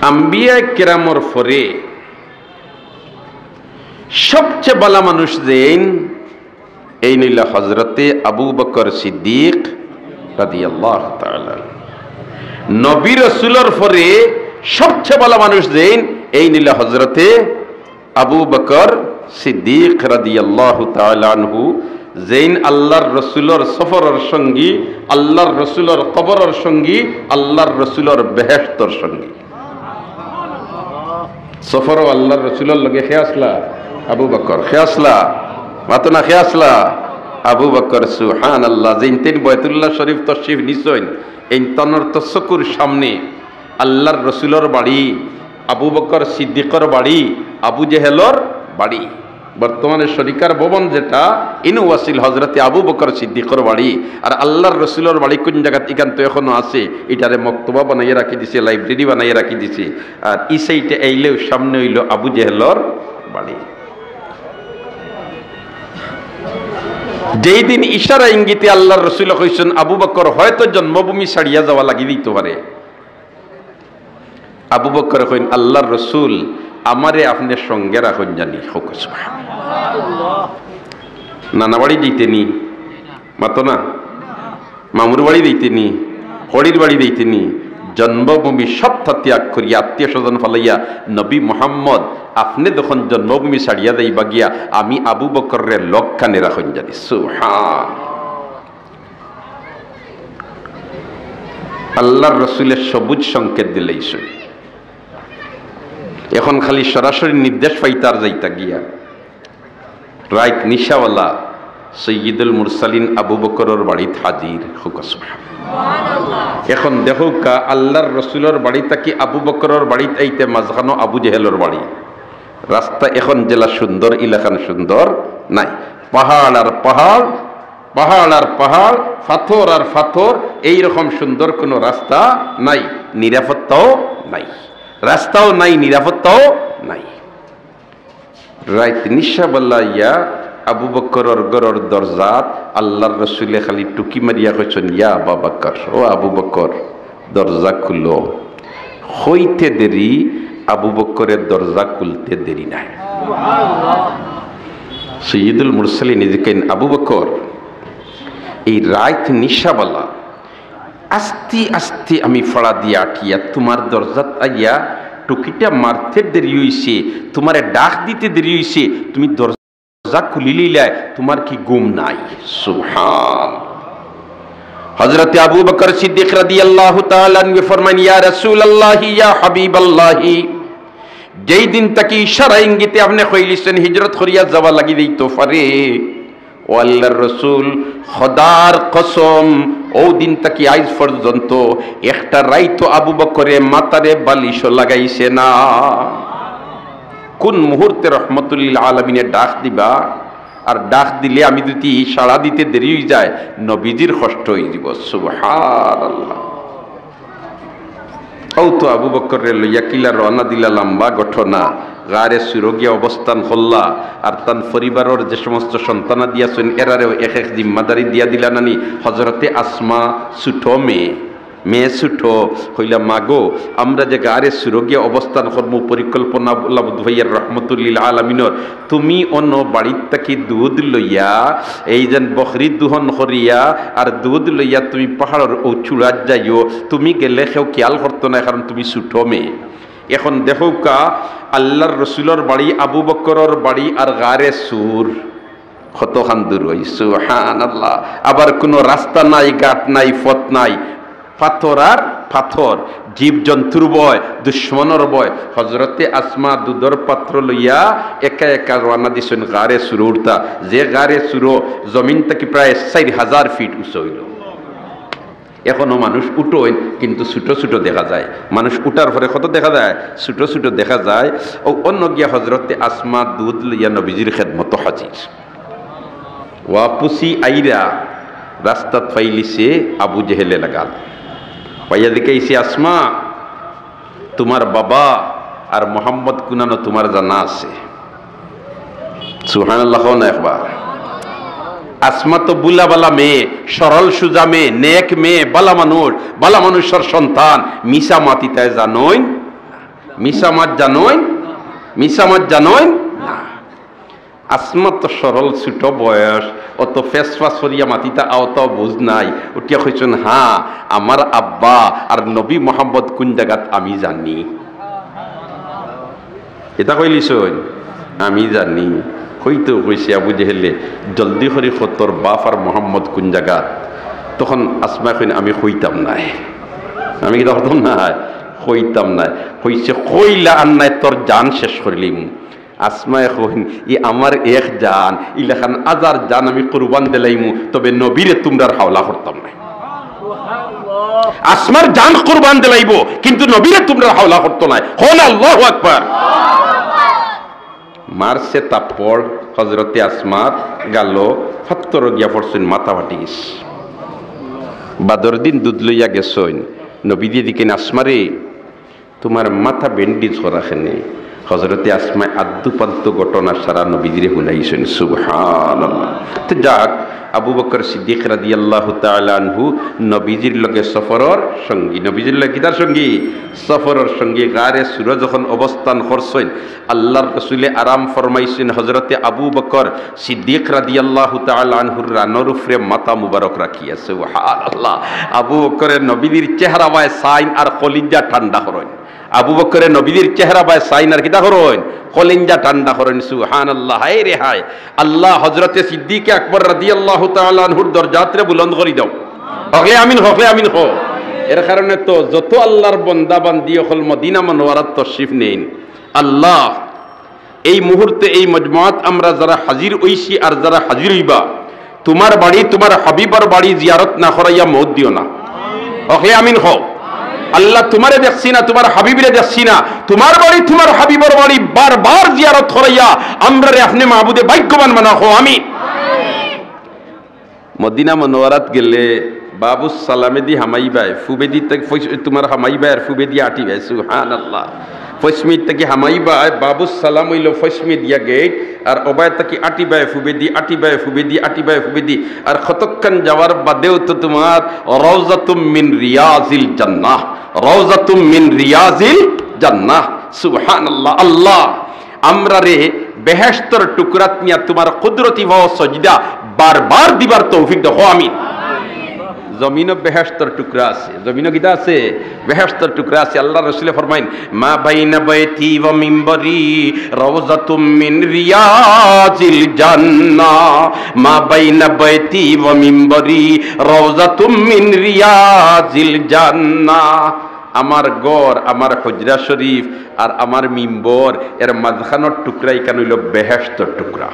আম্বিয়া কেরামর পরে সবচেয়ে ভালো মানুষ যেন এই নিল হজরতে আবু বকর সিদ্দিক রাদিয়াল্লাহু তাআলা। নবী রাসূলের পরে সবচেয়ে ভালো মানুষ যেন এই নিল হজরতে আবু বকর সিদ্দিক রাদিয়াল্লাহু তাআলা আনহু, যেন আল্লাহর রসুলের সফরের সঙ্গী, আল্লাহর রসুলের কবরের সঙ্গী, আল্লাহর রসুলের বেহেশতের সঙ্গী। সফর আল্লাহর রসুলের লগে খেয়াসলা আবু বকর, খেয়াসলা মাতো না খেয়াসলা আবু বকর। সুবহানাল্লাহ। যেন তিন বাইতুল্লাহ শরীফ তশরিফ নিছেন, এই তনর তসকুর সামনে আল্লাহর রসুলের বাড়ি, আবু বকর সিদ্দিকর বাড়ি, আবু জেহেলর বাড়ি। বর্তমানে শরিকার ভবন যেটা ইনু ওয়াসিল হজরতে আবু বকর সিদ্দিকর বাড়ি। আর আল্লাহর রসুলের বাড়ি কোন জায়গাতে এখান তো এখনো আছে, এটারে মক্তবা বানাইয়ে রাখি দিছে, লাইব্রেরি বানাইয়ে রাখি দিছে। আর ই সাইডে এইলেও সামনে হইল আবু জেহেলর বাড়ি। যেই দিন ইশারা ইঙ্গিতে আল্লাহর রসুল কইছেন আবু বকর হয়তো জন্মভূমি ছাড়িয়া যাওয়া লাগি দিতে পারে, আবু বকর কইন আল্লাহর রসুল আমারে আপনার সঙ্গে রাখুন জানি। নানা বাড়ি দিতেনি মাতো না, মামুর বাড়ি দিতেনি, হরির বাড়ি দিতেনি, জন্মভূমি সবটা ত্যাগ করিয়া আত্মীয় স্বজন ফালাইয়া নবী মোহাম্মদ আপনি যখন জন্মভূমি ছাড়িয়া যাইবা গিয়া আমি আবু বকরের লক্ষানে রাখুন জানি। সুবহান। আল্লাহর রসুলের সবুজ সংকেত দিলেইছে। এখন খালি সরাসরি নির্দেশ পাইতার যাইতা গিয়া রাইত নিশাওয়ালা সৈয়দুল মুরসালিন আবু বকরের বাড়িতে হাজির হোক। এখন দেখো কা আল্লাহর রসুলের বাড়ি থাকি আবু বকরের বাড়িতে আইতে মাঝখানো আবু জেহেলের বাড়ি। রাস্তা এখন জেলা সুন্দর, এলাকান সুন্দর নাই, পাহাড় আর পাহাড়, পাহাড় আর পাহাড়, পাথর আর পাথর, এইরকম সুন্দর কোনো রাস্তা নাই, নিরাপত্তাও নাই, রাস্তাও নাই, নিরাপত্তাও নাই। রাইত নিশাবেলা ইয়া আবু বকরের ঘরের দরজাত আল্লাহর রসুলে খালি টুকি মারিয়া কইছেন ইয়া আবু বকর, ও আবু বকর দরজা খুলো। হইতে দেরি, আবু বকরের দরজা খুলতে দেরি নাই। সৈয়দুল মুরসালিন নিজেকে আবু বকর এই রাইত নিশাবেলা আস্তে আস্তে আমি ফড়া দিয়া আটিয়া তোমার দরজাত আইয়া টুকিটা মারতে দেরি হইছে, তোমারে ডাক দিতে দেরি হইছে, তুমি দরজা খুলি লইলা, তোমার কি ঘুম নাই? সুবহান। হযরতে আবু বকর সিদ্দিক রাদিয়াল্লাহু তাআলা আনহু ফরমান ইয়া রাসূলুল্লাহ ইয়া হাবিবাল্লাহ, যেই দিন তাকে ইশারা ইঙ্গিতে আপনি কইলিছেন হিজরত করিয়া যাওয়া লাগি দিতে পারে, ও আল্লাহর রসুল খোদার কসম ও দিন তাকে আজ পর্যন্ত একটা রাইতো আবু বকরে মাতারে বালিশ লাগাইছে না। কোন মুহূর্তে রহমতুল্লিল আলামিনের ডাক দিবা, আর ডাক দিলে আমি যদি সাড়া দিতে দেরি হয়ে যায় নবীজির কষ্ট হয়ে যাব। সুবহানাল্লাহ। ও তো আবু বকরে লইয়া কিলা রওনা দিলা, লম্বা ঘটনা, গারে সুরগিয়া অবস্থান হল্লা, আর তান পরিবারের যে সমস্ত সন্তানা দিয়াছেন এরারেও এক এক জিম্মাদারি দিয়া দিলা নানি। হজরতে আসমা ছুটো মেয়ে, মেয়ে ছুটো হইলা মাগো আমরা যে গারে সুরগিয়া অবস্থান কর্ম পরিকল্পনা ভাইয়ার রহমতুল্লিল আলামিনর, তুমি অন্য বাড়ির থেকে দুধ লইয়া এই যেন বকরি দুহন করিয়া আর দুধ লইয়া তুমি পাহাড়ের ও চূড়াত যাইও, তুমি গেলে কেউ খেয়াল করতো না, কারণ তুমি ছুটো মেয়ে। এখন দেখো কা আল্লাহর রসুলের বাড়ি, আবু বকরের বাড়ি আর গারে সুর কতখান দূর হই। সুবহানাল্লাহ। আবার কোনো রাস্তা নাই, ঘাট নাই, পথ নাই, পাথর আর পাথর, জীব জন্তুর ভয়, দুশ্মনের ভয়। হজরতে আসমা দুধর পাত্র লইয়া একা একা রওনা দিছেন গারে সুর উঠতা, যে গারে সুর জমিন থেকে প্রায় 4000 ফিট উঁচু হইল। এখনো মানুষ উঠোয় কিন্তু ছোটো ছোটো দেখা যায়, মানুষ উঠার পরে কত দেখা যায়, ছোটো ছোটো দেখা যায়। ও অন্য গিয়া হজরতে আসমা দুধ লইয়া নবীজির খেদমত হাজির। ওয়াপুসি আইরা রাস্তাত ফাইলিছে আবু জেহেলে লাগাল, পাইয়া দেখাইছে আসমা তোমার বাবা আর মোহাম্মদ কুনানো তোমার জানা আছে। সুবহানাল্লাহ না একবার। আসমা তো বুলা বালা মেয়ে, সরল সুজা মেয়ে, নেক মেয়ে, বালা মানুষ, বালা মানুষের সন্তান, মিশা মাতিতায় জানোই। মিসামাত জানোই, মিসামাত জানোই না। আসমা তো সরল ছোট বয়স, অত ফেস ফাস করিয়া মাতিতা আওত বুঝ নাই, উঠিয়া কইছেন হ্যাঁ আমার আব্বা আর নবী মোহাম্মদ কোন জায়গাত আমি জানি। এটা কইলিছই আমি জানি। হইতো কইছে আবু জেহেলে জলদি করে তোর বাপ আর মোহাম্মদ কোন জায়গাত। তখন আসমা কইন আমি কইতাম নাই, আমি কি ধরতাম না, কইতাম নাই। কইছে কইলা আর নাই তোর জান শেষ করিলিম। আসমায় কইন ই আমার এক জান, ইলাখান আজার জান আমি কুরবান দিলাইমু, তবে নবীরে তোমরার হাওলা করতাম না। আসমার জান কুরবান দিলাইব কিন্তু নবীরে তোমরা হাওলা করতো না। হন আল্লাহু আকবার। মারছে তাপড় হযরতে আসমার গাল ফত্তর গিয়া পড়ছেন, মাথা ফাটি গেছে। বাদর দিন দুধ লইয়া গেছইন, নবী দিয়ে দিকেন আসমারে তোমার মাথা ব্যান্ডেজ করা খেনে। হযরতে আসমায় আদ্দু পাদ্দু ঘটনা সারা নবীজিরে শুনাইছেন। সুবহানাল্লাহ। তো যাক, আবু বকর সিদ্দিক রাদিয়াল্লাহু তাআলা আনহু নবীজির লগে সফরর সঙ্গী, নবীজির লগে কিতার সঙ্গী? সফরর সঙ্গী। গারে সুরা যখন অবস্থান করছেন, আল্লাহর রাসূলে আরাম ফরমাইছেন হযরতে আবু বকর সিদ্দিক রাদিয়াল্লাহু তাআলা আনহুর রানোর উপরে মাথা মুবারক রাখিয়া। সুবহানাল্লাহ। আবু বকরের নবীজির চেহারা বায় সাইন আর কলিজা ঠান্ডা করেন। আবু বকরের নবীজির চেহারা বায় সাইন আর কিতা করেন? কলিজা ঠান্ডা করেন। সুবহানাল্লাহ। হায় রে হায়, আল্লাহ হযরতে সিদ্দিক আকবর রাদিয়াল্লাহু তাআলা আনহুর দরজাতরে বুলন্দ করে দাও। হকলে আমিন, হকলে আমিন হো। এর কারণে তো যত আল্লাহর বান্দা বান্দি হল মদিনা মুনওয়ারাত তশরিফ নেন, আল্লাহ এই মুহূর্তে এই মজমাত আমরা যারা হাজির হইছি আর যারা হাজির হইবা, তোমার বাড়ি তোমার হাবিবার বাড়ি জিয়ারত না করাইয়া মউত দিও না। হকলে আমিন হো। আল্লাহ তোমারে দেখছি না, তোমার হাবিবরে দেখছি না, তোমার বাড়ি তোমার হাবিবর বাড়ি বারবার জিয়ারত করাইয়া আমরা রে আপনি মাহবুদে ভাগ্যবান বানাও। আমিন। মদিনা মুনওয়ারাত গেলে বাবু সালামে দি হামাইবাই ফুবেদি তোমার হামাইবাই আর ফুবেদি আটিবাই। সুবহানাল্লাহ। ফসমিত থেকে হামাইবাই বাবু সালাম হইল ফসমি দিয়া গেট, আর ওবায় তাকি আটিবাই ফুবেদি আটিবাই ফুবেদি আটিবাই ফুবেদি। আর কতক্ষণ যাওয়ার বাদেও তো তোমার রওজাতুম মিন রিয়াজিল জান্নাহ, রওজাতুম মিন রিয়াজিল জান্নাহ। সুবহানাল্লাহ। আল্লাহ আমরা রে বেহেশতর টুকরাত নিয়া তোমার কুদরতি ভাও সজদা বারবার দিবার তৌফিক দাও। আমিন। জমিনও বেহেশতর টুকরা আছে, জমিনও কিতা আছে? বেহেশতর টুকরা আছে। আল্লাহ রাসূল ফরমাইন মা বাইনা বাইতি ওয়া মিম্বরি রাওযাতুম মিন রিয়াজিল জান্নাহ, মা বাইনা বাইতি ওয়া মিম্বরি রাওযাতুম মিন রিয়াজিল জান্নাহ। আমার গড়, আমার হুজরা শরীফ আর আমার মিম্বর এর মাঝখানোর টুকরাই কেন হইল বেহেশতর টুকরা।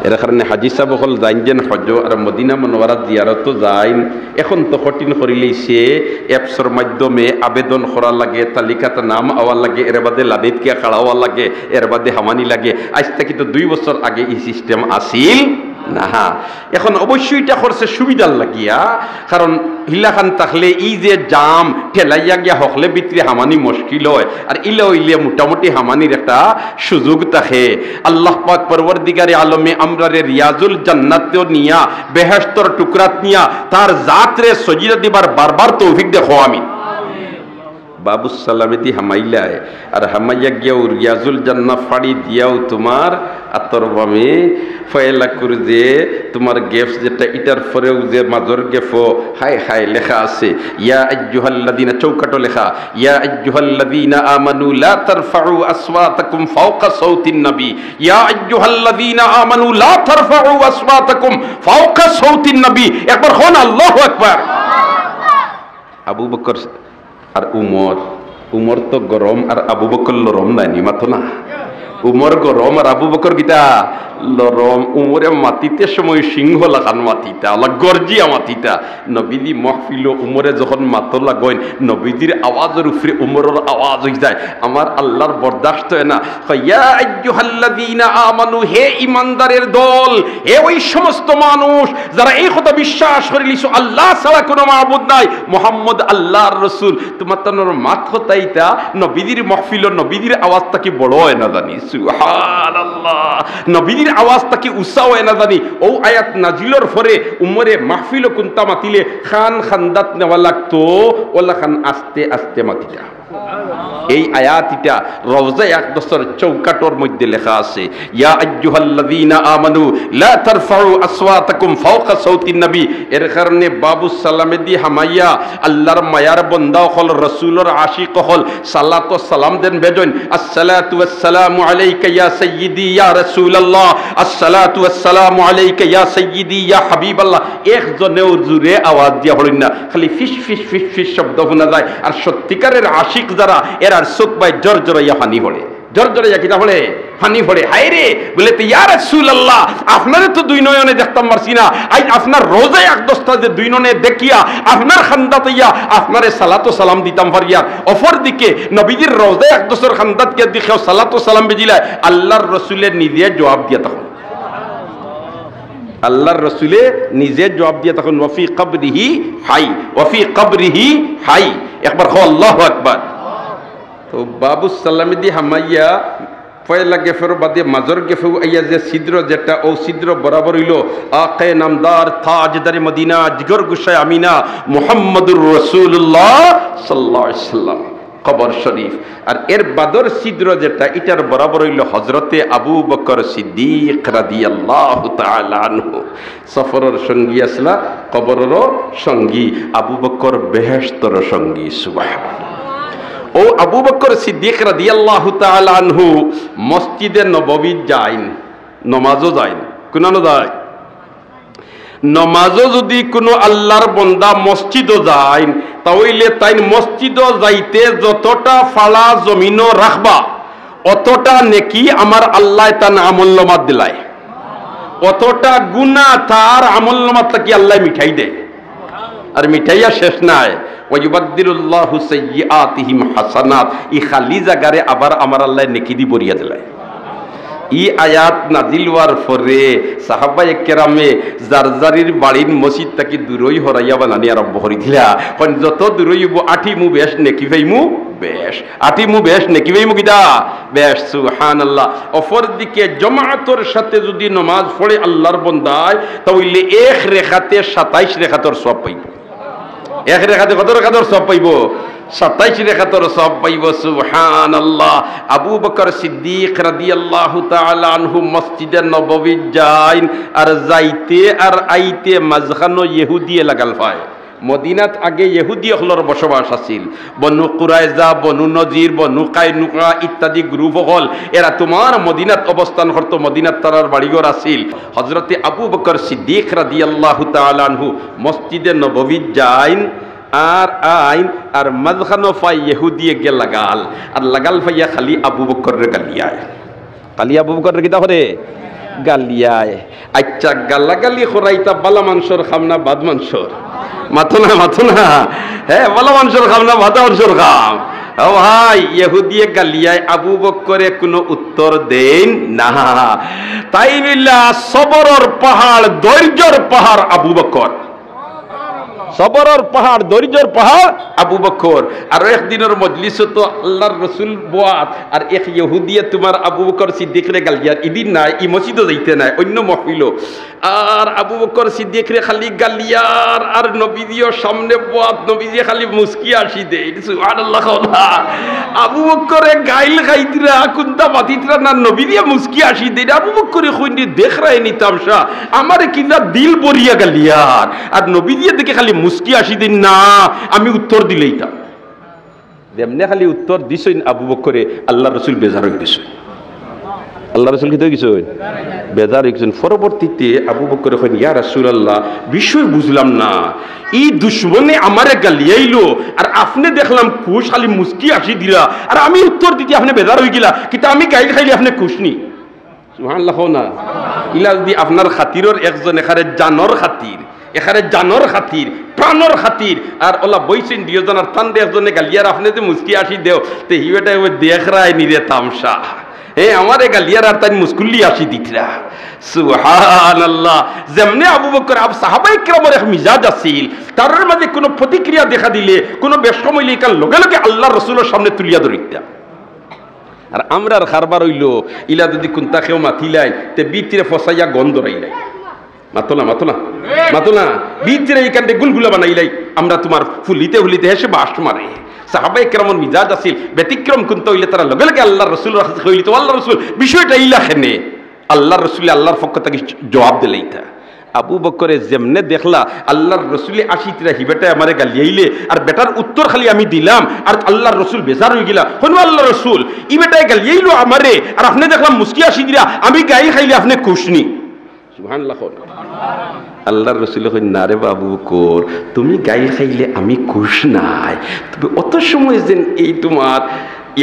এর কারণে হাজি সাহেব হল যাইন হজ আর মদিনা মুনওয়ারাত জিয়ারত যাইন। এখন তো কঠিন করিলেইছে, অ্যাপসর মাধ্যমে আবেদন করা লাগে, তালিকাতে নাম আওয়া লাগে, এর বাদে লাদিতকে খাড়াওয়া লাগে, এর বাদে হামানি লাগে। আজ থেকে তো 2 বছর আগে এই সিস্টেম আসিল না। এখন অবশ্যই এটা করছে সুবিধার লাগিয়া, কারণ হিলাখান থাকলে এই যে জাম ঠেলাইয়া গিয়া হকলে ভিতরে হামানি মুশকিল হয়, আর ইলে ইলে মোটামুটি হামানির একটা সুযোগ থাকে। আল্লাহ পাক পরওয়ারদিগারে আলমে আমরারে রিয়াজুল জান্নাতেও নিয়া বেহেশতর টুকরাত নিয়া তার জাতরে সজিদা দিবার বারবার তৌফিক দেখো। আমিন। বাবু সালামেতি হামাইলায় আর হামাইয়া গিয়াও রিয়াজুল জান্নাহ ফাড়ি দিয়াও তোমার আতর বামে ফয়লাকুর যে তোমার গেফ যেটা ইটার পরেও যে মাজর গেফো হায় হায় লেখা আছে, ইয়া আইয়ুহাল্লাযীনা, চৌকাটো লেখা, ইয়া আইয়ুহাল্লাযীনা আমানু লা তারফাউ আসওয়াতাকুম ফাওকা সাউতিন নবী, ইয়া আইয়ুহাল্লাযীনা আমানু লা তারফাউ আসওয়াতাকুম ফাওকা সাউতিন নবী। একবার হন আল্লাহু আকবার। আবু বকর আর উমর তো গরম আর আবু বকর লরম নাই, নিমাতো না। উমর গরম আর আবু বকর গীতা লরম। উমরে মাতিতে সময় সিংহ লাগান মাতিতা, আল্লাহ গর্জিয়া মাতিতা। নবীজি মহফিল উমরে যখন মাতো লাগেন, নবীজির আওয়াজের উপরে উমরের আওয়াজ হয়ে যায়। আমার আল্লাহর বরদাস্ত হয় না। ইয়া আইয়ুহাল্লাযীনা আমানু, হে ইমানদারের দল, হে ওই সমস্ত মানুষ যারা এই কথা বিশ্বাস করে লিছো আল্লাহ ছাড়া কোনো মাবুদ নাই, মুহাম্মদ আল্লাহর রাসূল। তোমার তানোর মাত হতাইতা নবীজির মহফিল, নবীজির আওয়াজটা কি বড় হয় না জানি। সুবহানাল্লাহ। নবীজির আওয়াজ তাকে উৎসাহ এনা জানি ও আয়াত নাজিলর পরে উমরে মাহফিল কুন্তা মাতিলে খান খান্দাত নেওয়া লাগতো ওলা খান আস্তে আস্তে মাতিটা এই আয়াতিটা রওজা আকদসের চৌকাটোর মধ্যে লেখা আছে ইয়া আইয়ুহাল্লাযীনা আমানু লা তারফাউ আসওয়াতাকুম ফাওকা সাউতিন নবী এর কারণে বাবু সালামে দি হামাইয়া আল্লাহর মায়ার বান্দা হল রাসূলের আশিক হল সালাত ও সালাম দেন বেজন আসসালাতু ওয়াসসালামু আলাইকা ইয়া সাইয়্যিদি ইয়া রাসূলুল্লাহ আসসালাতু ওয়াসসালামু আলাইকা ইয়া সাইয়্যিদি ইয়া হাবিবাল্লাহ একজনেও জুরে আওয়াজ দিয়া হলেন না খালি ফিস ফিস ফিস ফিস শব্দ শোনা যায় আর সত্যিকারের আশিক যারা এরার চোখ বাই জর্জরাইয়া পানি পড়ে জর্জরাইয়া কিনা বলে পানি পড়ে হায় রে বলে তো ইয়া রাসূলুল্লাহ আপনারে তো দুই নয়নে দেখতাম পারছি না আজ আপনার রোজায় আকদস্তা যে দুই নয়নে দেখিয়া আপনার খান্দাত ইয়া আপনারে সালাত ও সালাম দিতাম পারিয়া অপর দিকে নবীজির রোজায় আকদসের খান্দাতকে দেখেও সালাত ও সালাম বেজিলা আল্লাহর রাসূলের নিজে জবাব দিয়া তখন আল্লাহর রাসূলে নিজে জবাব দিয়া তখন ওয়াফি কবরিহি হাই ওয়াফি কবরিহি হাই একবার কও আল্লাহু আকবার তো বাবু সালামে দি হামাইয়া পয়লা গেফের বাদে মাজর গেফে আইয়া যে ছিদ্র যেটা ও ছিদ্র বরাবর হইল আকে নামদার তাজদারে মদিনা জিগর গুশায় আমিনা মুহাম্মদুর রাসূলুল্লাহ সাল্লাল্লাহু আলাইহি সাল্লাম কবর শরীফ আর এর বাদর ছিদ্র যেটা এটার বরাবর হইল হযরতে আবু বকর সিদ্দিক রাদিয়াল্লাহু তাআলা আনহু সফরের সঙ্গী আসলা কবরেরও সঙ্গী আবু বকর বেহেশতের সঙ্গী সুবহানাল্লাহ ও আবু বকর সিদ্দিক রাদিয়াল্লাহু তাআলা আনহু মসজিদে নববী যাইন নমাজও যাইন কোনানো যায় নমাজও যদি কোনো আল্লাহর বান্দা মসজিদও যায় তাহলে তাই মসজিদও যাইতে যতটা ফালা জমিনও রাখবা অতটা নেকি আমার আল্লাহ তার আমলনামাত দিলায় অতটা গুনাহ তার আমলনামাত কি আল্লাহ মিঠাই দেয় আর মিঠাইয়া শেষ নাই ওয়ায়ুবাদদিলুল্লাহু সাইয়্যাতিহিম হাসানাত ই খালি জায়গারে আবার আমার আল্লাহ নেকি দি বরিয়া দিলায় ই আয়াত নাজিল হওয়ার পরে সাহাবায়ে কেরামে জারজারির বাড়ির মসজিদ থেকে দূরই হরাইয়া বানানি আরম্ভ করে দিলা কোন যত দূরই হইব আঠি মু বেশ নেকি পাইমু বেশ আঠি মু বেশ নেকি পাইমু কিটা বেশ সুবহানাল্লাহ অপর দিকে জামাতের সাথে যদি নামাজ পড়ে আল্লাহর বান্দায় তাহলে এক রেখাতে 27 রেখাতের সওয়াব পাইব এক রেখাতে কত রেখাতের সওয়াব পাইব 27 রেখাতের সওয়াব পাইব সুবহানাল্লাহ আবু বকর সিদ্দিক রাদিয়াল্লাহু তাআলা আনহু মসজিদে নববী যাইন আর যাইতে আর আইতে মাঝখানো ইহুদি লাগাল পায় মদিনাত আগে ইহুদি হলর বসবাস আছিল বনু কুরাইজা বনু নজির বনু কাইনুকা ইত্যাদি গ্রুপ হল এরা তোমার মদিনাত অবস্থান করত মদিনাত তারার বাড়িঘর আছিল হযরতে আবু বকর সিদ্দিক রাদিয়াল্লাহু তাআলা আনহু মসজিদে নববী যাইন আর আইন আর মাঝখানো ফাই ইহুদিয়ে গে লাগাল আর লাগাল ফাইয়া খালি আবু বকর রে গালিয়ায় খালি আবু বকর রে কিতা করে গালিয়ায় আচ্ছা গালাগালি খরাইতা বালা মাংসর খামনা বাদ মাংসর মাথো না হ্যাঁ বালা মাংসর খামনা বাদ মাংসর খাম ও ভাই ইহুদিয়ে গালিয়ায় আবু বকরে কোনো উত্তর দেন না তাই মিল্লা সবরের পাহাড় ধৈর্যের পাহাড় আবু বকর সবরের পাহাড় ধৈর্যের পাহাড় আবু বকর আর একদিনের মজলিস তো আল্লাহর রাসূল বাত আর এক ইহুদিয়ে তোমার আবু বকর সিদ্দিক রে গালিয়ার ইদিন নাই ই মসজিদে যাইতে নাই অন্য মহফিল আর আবু বকর সিদ্দিক রে খালি গালিয়ার আর নবীজিও সামনে বাত নবীজি খালি মুস্কি আসি দে সুবহানাল্লাহ আবু বকরে গাইল খাইতরা কুনতা বাতিতরা না নবীজি মুস্কি আসি দে আবু বকরে কইনি দেখ রায়নি তামসা আমারে কিনা দিল বরিয়া গালিয়ার আর নবীজি দেখে খালি মুস্কি আসি দিন না আমি উত্তর দিলেই তা যেমনে খালি উত্তর দিছেন আবু বকরে আল্লাহ রাসূল বেজার হয়ে গেছে আল্লাহ রাসূল কি তো কিছু বেজার হয়ে গেছেন পরবর্তীতে আবু বকর কইন ইয়া রাসূলুল্লাহ বিষয় বুঝলাম না এই দুশমনে আমারে গালিয়াইলো আর আপনি দেখলাম খুশ খালি মুস্কি আসি দিলা আর আমি উত্তর দিতে আপনি বেজার হয়ে গেলা কিন্তু আমি গাইল খাইলে আপনি খুশ নি সুবহানাল্লাহ না ইলা যদি আপনার খাতিরের একজন এখানে জানর খাতির এখানে জানর খাতির প্রাণর খাতির আর ওলা বইছেন দুজন আর তান একজনে গালিয়ার আপনি যে মুস্কি আসি দেও তে হিবেটা দেখ রায় নিরে তামসা আমারে গালিয়ার আর তাই মুস্কুল্লি আসি দিতরা সুবহানাল্লাহ যেমনে আবু বকর সাহাবায়ে কেরামের এক মিজাজ আছিল তার মাঝে কোনো প্রতিক্রিয়া দেখা দিলে কোনো বেশমইলি কাল লগে লগে আল্লাহর রাসূলের সামনে তুলিয়া ধরিতা আর আমরার খারবার হইল ইলা যদি কোনটা খেও মাতিলাই তে বিতিরে ফসাইয়া গন্ধ রাইলাই মাতলা বিতিরে এইখান থেকে গুলগুলা বানাইলাই আমরা তোমার ফুলিতে হেসে বাস মারে সাহাবায়ে কেরামের মিজাজ আছিল ব্যতিক্রম কোনটা হইলে তারা লগে লগে আল্লাহর রাসূল হইলি তো আল্লাহর রাসূল বিষয়টা ইলা খেনে আল্লাহর রাসূল আল্লাহর পক্ষ থেকে জবাব দিলেইতা আবু বকরে যেমনে দেখলা আল্লাহর রসুলে আশিতরা হিবেটা আমারে গালিয়াইলে আর বেটার উত্তর খালি আমি দিলাম আর আল্লাহর রসুল বেজার হয়ে গেলা হনু আল্লাহ রসুল ই বেটায় গালিয়াইলো আমারে আর আপনি দেখলাম মুস্কি আসি দিলা আমি গাই খাইলে আপনি খুশনি সুবহানাল্লাহ আল্লাহর রসুল কই না রে বাবু বকর তুমি গাই খাইলে আমি খুশ নাই তবে অত সময় যেন এই তোমার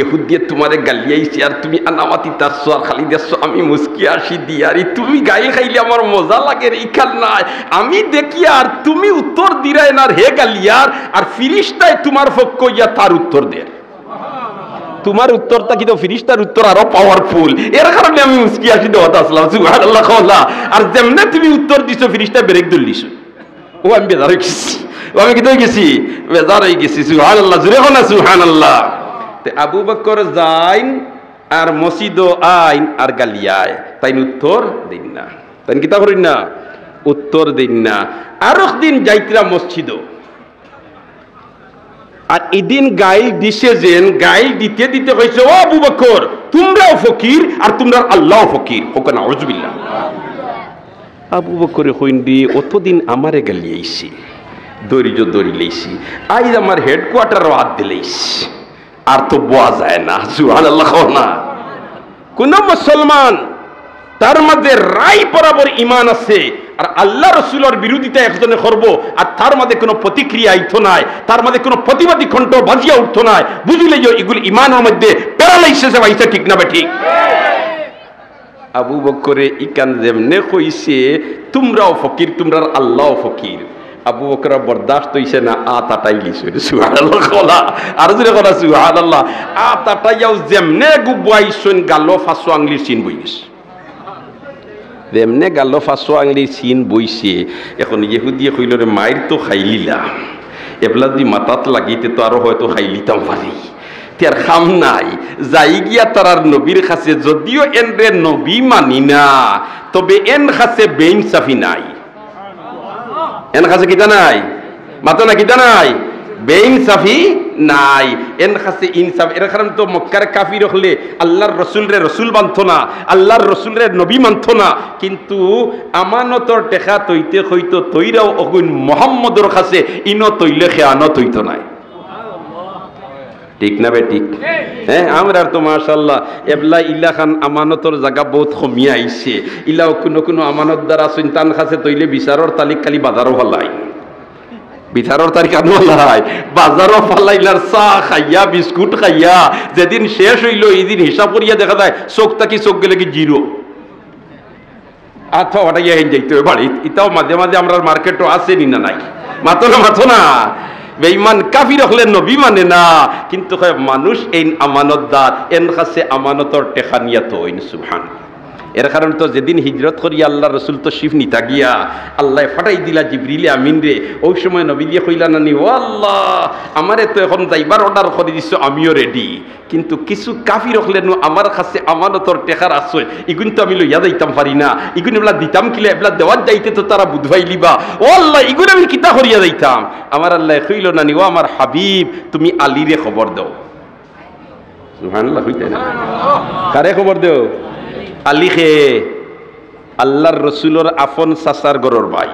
ইহুদিয়ে তোমারে গালিয়াইছে আর তুমি আনামাতি তারছো আর খালি দেখছো আমি মুস্কি আসি দিয়ারি তুমি গায়ে খাইলে আমার মজা লাগে এইখান নাই আমি দেখি আর তুমি উত্তর দিরাই না হে গালিয়ার আর ফিরিস্তায় তোমার পক্ষ ইয়া তার উত্তর দেয় তোমার উত্তরটা কিন্তু ফিরিস্তার উত্তর আরো পাওয়ারফুল এর কারণে আমি মুস্কি আসি দেওয়াতে আসলাম সুবহানাল্লাহ কওলা আর যেমনে তুমি উত্তর দিছো ফিরিস্তা ব্রেক দিলিছো ও আমি বেজার হয়ে গেছি আমি কি গেছি বেজার হয়ে গেছি সুবহানাল্লাহ জুরে হো না সুবহানাল্লাহ আবু বকর যাইন আর মসজিদ আইন আর গালিয়ায় তাই উত্তর দিন না তাই কিতা করেন না উত্তর দিন না আর একদিন যাইতরা মসজিদ আর এদিন গাইল দিছে যেন গাইল দিতে দিতে কইছে ও আবু বকর তোমরাও ফকির আর তোমরা আল্লাহও ফকির হোক না আউযুবিল্লাহ আবু বকর কইন্দি অতদিন আমারে গালিয়াইছি দড়ি লইছি আইজ আমার হেডকোয়ার্টার হাত দিলেইছি আর তো বোয়া যায় না সুবহানাল্লাহ না কোন মুসলমান তার মধ্যে রায় বরাবর ঈমান আছে আর আল্লাহ রাসূলের বিরোধিতা একজনে করব আর তার মধ্যে কোনো প্রতিক্রিয়া আইতো নাই তার মধ্যে কোনো প্রতিবাদী কণ্ঠ বাজিয়া উঠতো না বুঝিলে যে এগুলো ঈমানের মধ্যে প্যারালাইসিস হইছে ঠিক না ঠিক আবু বকরে ইকান যেমনে কইছে তোমরাও ফকির তোমরা আল্লাহও ফকির আবু বকর বরদাস্ত হইছে না আতাটাই লিছে সুবহানাল্লাহ কলা আর জুরে করা সুবহানাল্লাহ আতাটাইও যেমনে গুবাইছন গালো ফাসো আংলি চিন বইছে যেমনে গালো ফাসো আংলি চিন বইছে এখন ইহুদিয়ে কইল রে মাইর তো খাইলিলা এবলা দি মাথাত লাগিতে তো আর হয়তো খাইলিতাম পারি তার খাম নাই যাই গিয়া তারার নবীর কাছে যদিও এনরে নবী মানি না তবে এন কাছে বেইনসাফি নাই এন কাছে কিতা নাই মাতো না কিতা নাই বেইনসাফি নাই এন কাছে ইনসাফ এর কারণ তো মক্কার কাফির হলে আল্লাহর রাসূলরে রাসূল মানতো না আল্লাহর রাসূলরে নবী মানতো না কিন্তু আমানতর টেকা তৈতে হইতো তৈরাও অগুন মুহাম্মদর কাছে ইনো তৈলে খেয়ানত হইতো নাই ঠিক না বে ঠিক হ্যাঁ আমরা তো মাশাআল্লাহ এবলা ইল্লা খান আমানতর জায়গা বহুত কমিয়ে আইছে ইলাও কোনো আমানত দ্বারা সন্তান কাছে তৈলে বিচারর তালিক খালি বাজারও ফলাই বিচারর তারিখ আনো লাই বাজারও ফলাইলার চা খাইয়া বিস্কুট খাইয়া যেদিন শেষ হইল এইদিন হিসাব করিয়া দেখা যায় চোখ তাকি চোখ গেলে কি জিরো আথা ওটাইয়া হেন যাইতে হবে বাড়ি এটাও মাঝে মাঝে আমরা মার্কেটও আছে নি না নাই মাথো না বেঈমান কাফির হলে নবী মানে না কিন্তু মানুষ এই আমানতদার এন কাছে আমানতর টেকা নিয়া তো হইন সুবহান এর কারণ তো যেদিন হিজরত করি আল্লাহ রসুল তো শিফ নিতা গিয়া আল্লাহ ফাটাই দিলা জিবরিলে আমিন রে ওই সময় নবী দিয়ে কইলা নানি ও আল্লাহ আমারে তো এখন যাইবার অর্ডার করে দিচ্ছ আমিও রেডি কিন্তু কিছু কাফির হলে আমার কাছে আমানতর টেকার আছে ইগুন তো আমি লইয়া যাইতাম পারি না ইগুন এগুলা দিতাম কিলে এগুলা দেওয়ার যাইতে তো তারা বুধবাই লিবা ও আল্লাহ ইগুন আমি কিতা করিয়া যাইতাম আমার আল্লাহ কইল নানি ও আমার হাবিব তুমি আলীরে খবর দাও সুবহানাল্লাহ হইতে না কারে খবর দাও আলীকে আল্লাহর রসুলোর আফন সাসার গরর ভাই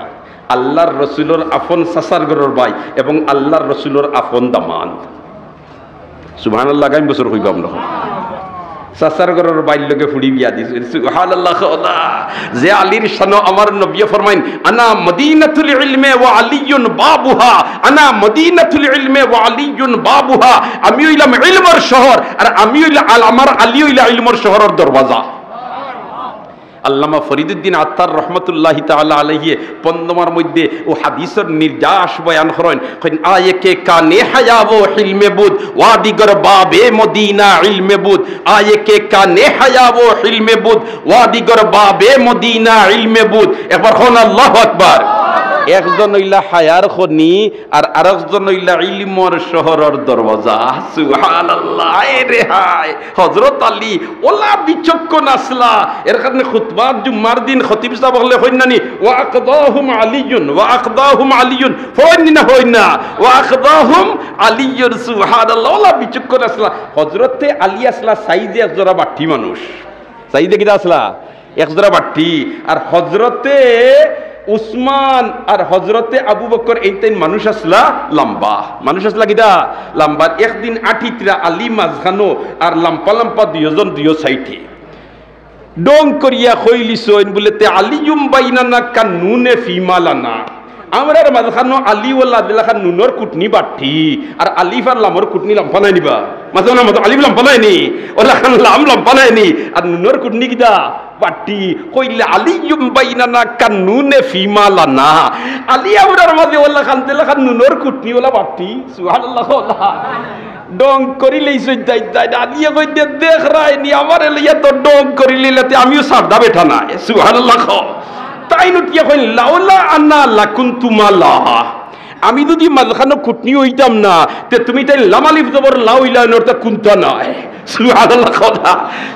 আল্লাহর রসুলোর আফন সাসার গরর ভাই এবং আল্লাহর রসুলোর আফন দামান সুবহানাল্লাহ আগামী বছর হইব আমরা সাসার গরর বাইর লগে ফুড়ি বিয়া দিছে সুবহানাল্লাহ যে আলীর শান আমার নবী ফরমাইন আনা মদিনাতুল ইলমে ওয়া আলিয়ুন বাবুহা আনা মদিনাতুল ইলমে ওয়া আলিয়ুন বাবুহা আমি হইলাম ইলমের শহর আর আমি হইলাম আমার আলী হইলা ইলমের শহরের দরওয়াজা আল্লামা ফরিদুদ্দিন আত্তার রহমতুল্লাহি তাআলা আলাইহি পন্দমার মধ্যে ও হাদিসের নির্যাস বয়ান করেন আয়েকে কানে হায়াও ইলমে বুদ ওয়াদিগর বাবে মদিনা ইলমে বুদ আয়েকে কানে হায়াও ইলমে বুদ ওয়াদিগর বাবে মদিনা ইলমে বুদ এবার হন আল্লাহু আকবার একজন হইলা হায়ার খনি আর আরেকজন হইলা ইলমর শহরের দরওয়াজা। সুবহানাল্লাহ। রে হায় হযরত আলী ওলা বিচক্ষণ আসলা, এর কারণে খুতবা জুম্মার দিন খতিব সাহেব বলে হইনানি ওয়া আকদাহুম আলিয়ুন হইনা ওয়া আকদাহুম আলিয়ুন। সুবহানাল্লাহ। ওলা বিচক্ষণ আসলা। হযরতে আলী আসলা সাইদে একজোড়া বাটি মানুষ, সাইদে কিটা আসলা একজোড়া বাটি, আর হযরতে উসমান আর হযরতে আবু বকর এই তিন মানুষ আসলা লম্বা, মানুষ আসলা কিটা লম্বা। একদিন আঠিতরা আলী মাঝখানো আর লম্পা লম্পা দুইজন দুই সাইডে ডং করিয়া কইলিছইন বলেতে আলিয়ুম বাইনানা কানুনে ফিমালানা, আমরার মাঝখানো আলিওয়াল্লাহ দিলাখান নুনর কুটনি বাটি আর আলিফ আর লামর কুটনি লম্পা নাই নিবা মাঝখানো মতো আলিফ লম্পা নাইনি ওলা খান লাম লম্পা নাইনি আর নুনর কুটনি কিটা বাটি কইলে আলিয়ুম বাইনানা কানুনে ফিমালানা, আলী আমরার মাঝে ওলা খান দিলাখান নুনর কুটনি ওলা বাটি। সুবহানাল্লাহ। ডং করিলেই সইতাই তাই আলিয়া কই দেখ রাইনি আমার লইয়া তো ডং করিলেতে আমিও সারদা বেঠা না। সুবহানাল্লাহ। তাই নটিয়া কইল লাউলা আন্না লাকুনতুমালা, আমি যদি মাঝখানো কুটনি হইতাম না তে তুমি তাই লামালিফ জবর লাউ ইলা নরতা কুনতা না। সুবহানাল্লাহ। কথা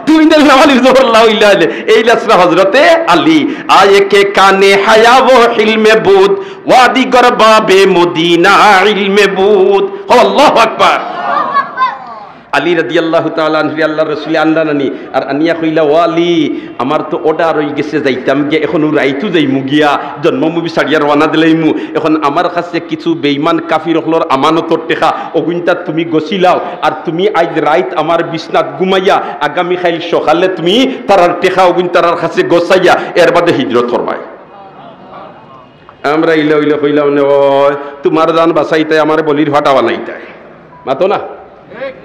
তুমি তাই লামালিফ জবর লাউ ইলা এই লাসরা হযরতে আলী আয়ে কে কানে হায়া ও ইলমে বুদ ওয়াদি গরবাবে মদিনা ইলমে বুদ। আল্লাহু আকবার। আলী রাদিয়াল্লাহু তাআলা আনহু আল্লাহর রাসূল আনলা নানি আর আনিয়া কইলা ওয়ালি আমার তো অর্ডার হই গেছে যাইতাম গে এখন রাইতু যাইমু গিয়া জন্ম মুবি সারিয়া রওনা দিলাইমু, এখন আমার কাছে কিছু বেঈমান কাফির হলর আমানতর টেকা অগুনটা তুমি গছিলাও আর তুমি আজ রাইত আমার বিছনাত ঘুমাইয়া আগামী খাইল সকালে তুমি তারার টেকা অগুন তারার কাছে গছাইয়া এর বাদে হিজরত করবাই। আমরা ইলা ইলা কইলাম নে ওই তোমার জান বাঁচাইতে আমার বলির ফাটা বানাইতাই মাতো না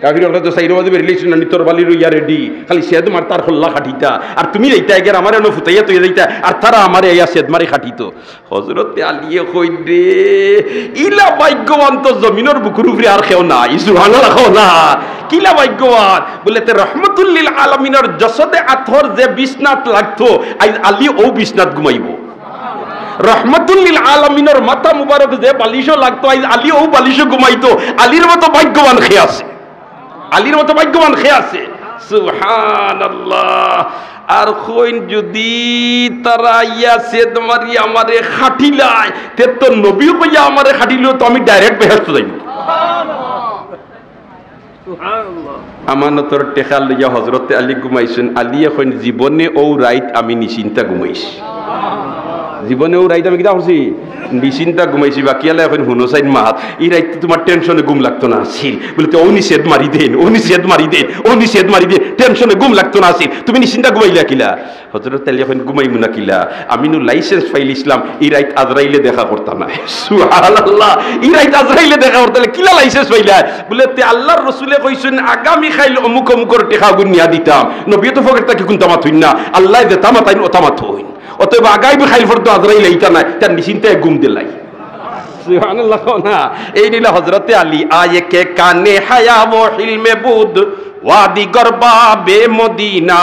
কাফির হলে তো সাইরো বাদে রিলেশন নি তোর বালির ইয়া রেডি খালি সেদ মার তার হল্লা খাটিতা আর তুমি যাইতা এগের আমার এনো ফুতাইয়া তুই যাইতা আর তারা আমারে ইয়া সেদ মারি খাটিতো। হযরত আলী কই দে ইলা ভাগ্যবান তো জমিনের বুকুর উপরে আর কেউ নাই। সুবহানাল্লাহ। না কিলা ভাগ্যবান বলেতে রহমাতুল লিল আলামিনের জসদে আথর যে বিছনাত লাগতো আজ আলী ও বিছনাত ঘুমাইবো। রহমাতুল লিল আলামিনের মাথা মুবারক যে বালিশও লাগতো আজ আলী ও বালিশও ঘুমাইতো। আলীর মতো ভাগ্যবান খেয়ে আছে, আলীর মতো ভাগ্যবান খেয়ে আছে। সুবহানাল্লাহ। আর কইন যদি তারা ইয়া সেদ মারি আমারে খাটিলাই তে তো নবী কইয়া আমারে খাটিলো তো আমি ডাইরেক্ট বেহেশত যাইব। সুবহানাল্লাহ। আমানতর টেকা লইয়া হযরতে আলী ঘুমাইছেন। আলী এখন জীবনে ও রাইত আমি নিশ্চিন্তা ঘুমাইছি, জীবনেও রাইত আমি কিতা করছি নিশ্চিন্তা ঘুমাইছি। বাকি আলা এখন হুনো সাইন মাত এই রাইত তোমার টেনশনে ঘুম লাগতো না আসিল বলে তো ও নিষেধ মারি দেন ও নিষেধ মারি দেন ও নিষেধ মারি দেন টেনশনে ঘুম লাগতো না আসিল তুমি নিশ্চিন্তা ঘুমাইলা কিলা। হযরত আলী এখন ঘুমাইমু না কিলা আমি নু লাইসেন্স ফাইল ইসলাম এই রাইত আজরাইলে দেখা করতাম না। সুবহানাল্লাহ। এই রাইত আজরাইলে দেখা করতে কিলা লাইসেন্স ফাইলা বলে তে আল্লাহর রাসূলে কইছেন আগামী খাইল অমুক অমুকর টেকা গুনিয়া দিতাম নবী তো ফকিরটা কি কোন তামাত হইন না আল্লাহ দে তামাত আইন ও তামাত হইন অতএব আগাইবি খাইল ফরতো আজরাইল এইটা নাই তার নিশ্চিন্তায় ঘুম দিলাই। সুবহানাল্লাহ। না এই নিলা হযরতে আলী আয়ে কে কানে হায়া ও ইলমে বুদ ওয়াদি গরবাবে মদিনা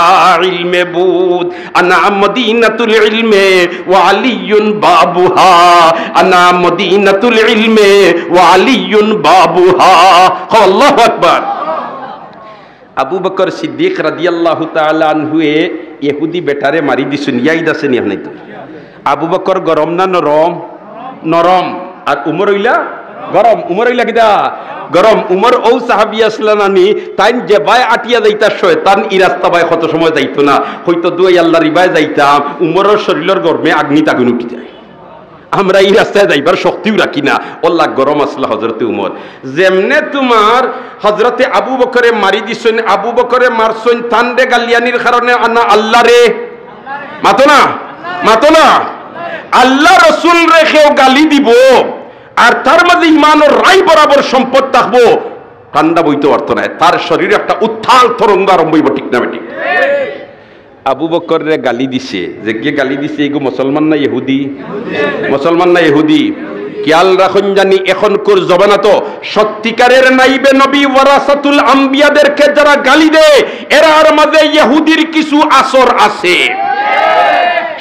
ইলমে বুদ আনা মদিনাতুল ইলমে ওয়া আলিয়ুন বাবুহা আনা মদিনাতুল ইলমে ওয়া আলিয়ুন বাবুহা। আল্লাহু আকবার। আবু বকর সিদ্দিক রাদিয়াল্লাহু তাআলা আনহু ইহুদি বেটারে মারি দিছেন ইয়াইদ আছে নি আপনি তো। আবু বকর গরম না নরম? নরম। আর উমর হইলা গরম। উমর হইলা কিটা গরম। উমর ও সাহাবী আসলানানি তাইন যে বাই আটিয়া যাইতা শয়তান ই রাস্তা বাই কত সময় যাইতো না হয়তো দুই আল্লাহর ইবাই যাইতাম উমরের শরীরের গরমে আগ্নিত আগুন উঠি যায়। আমরা এই রাস্তায় যাইবার শক্তিও রাখি না। আল্লাহ গরম আসলা হযরতে উমর যেমনে তোমার হযরতে আবু বকরে মারি দিছেন আবু বকরে মারছেন তান্ডে গালিয়ানির কারণে আনা আল্লাহ রে মাতো না মাতো না আল্লাহ রসুল রেখেও গালি দিব আর তার মাঝে ইমানের রাই বরাবর সম্পদ থাকবো ঠান্ডা বইতে পারতো না তার শরীরে একটা উত্থাল তরঙ্গ আরম্ভ হইব। ঠিক না বেটি? আবু বকরে গালি দিছে যে কে গালি দিছে এগো মুসলমান না ইহুদি? মুসলমান না ইহুদি? খেয়াল রাখুন জানি এখনকার জমানা তো সত্যিকারের নাইবে নবী ওয়ারাসাতুল আম্বিয়াদেরকে যারা গালি দেয় এরার মাঝে ইহুদির কিছু আসর আছে।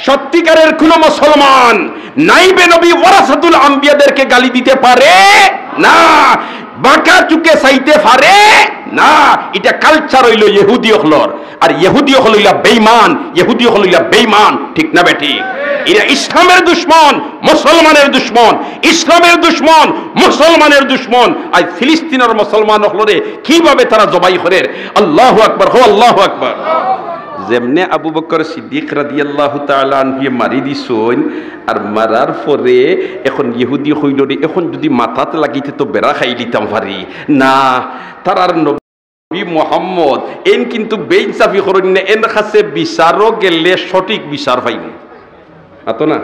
সত্যিকারের কোন মুসলমান নাইবে নবী ওয়ারাসাতুল আম্বিয়াদেরকে গালি দিতে পারে না, বাঁকা চুকে চাইতে পারে না। এটা কালচার হইল ইহুদি হলর, আর ইহুদি হইলা বেঈমান, ইহুদি হইলা বেঈমান, ঠিক না বেঠিক? এরা ইসলামের দুশমন, মুসলমানের দুশমন, ইসলামের দুশমন, মুসলমানের দুশমন। আজ ফিলিস্তিনের মুসলমান হলরে কিভাবে তারা জবাই করে। আল্লাহু আকবার, হো আল্লাহু আকবার। যেমনে আবু বকর সিদ্দিক রাদিয়াল্লাহু তাআলা আনহু মারি দিছইন, আর মারার পরে এখন ইহুদি হইল রে, এখন যদি মাথাত লাগিতে তো বেড়া খাই দিতাম পারি না। তারার নবী মুহাম্মদ এন কিন্তু বেইনসাফি করেন না, এন কাছে বিচারও গেলে সঠিক বিচার পাইনি আতো না,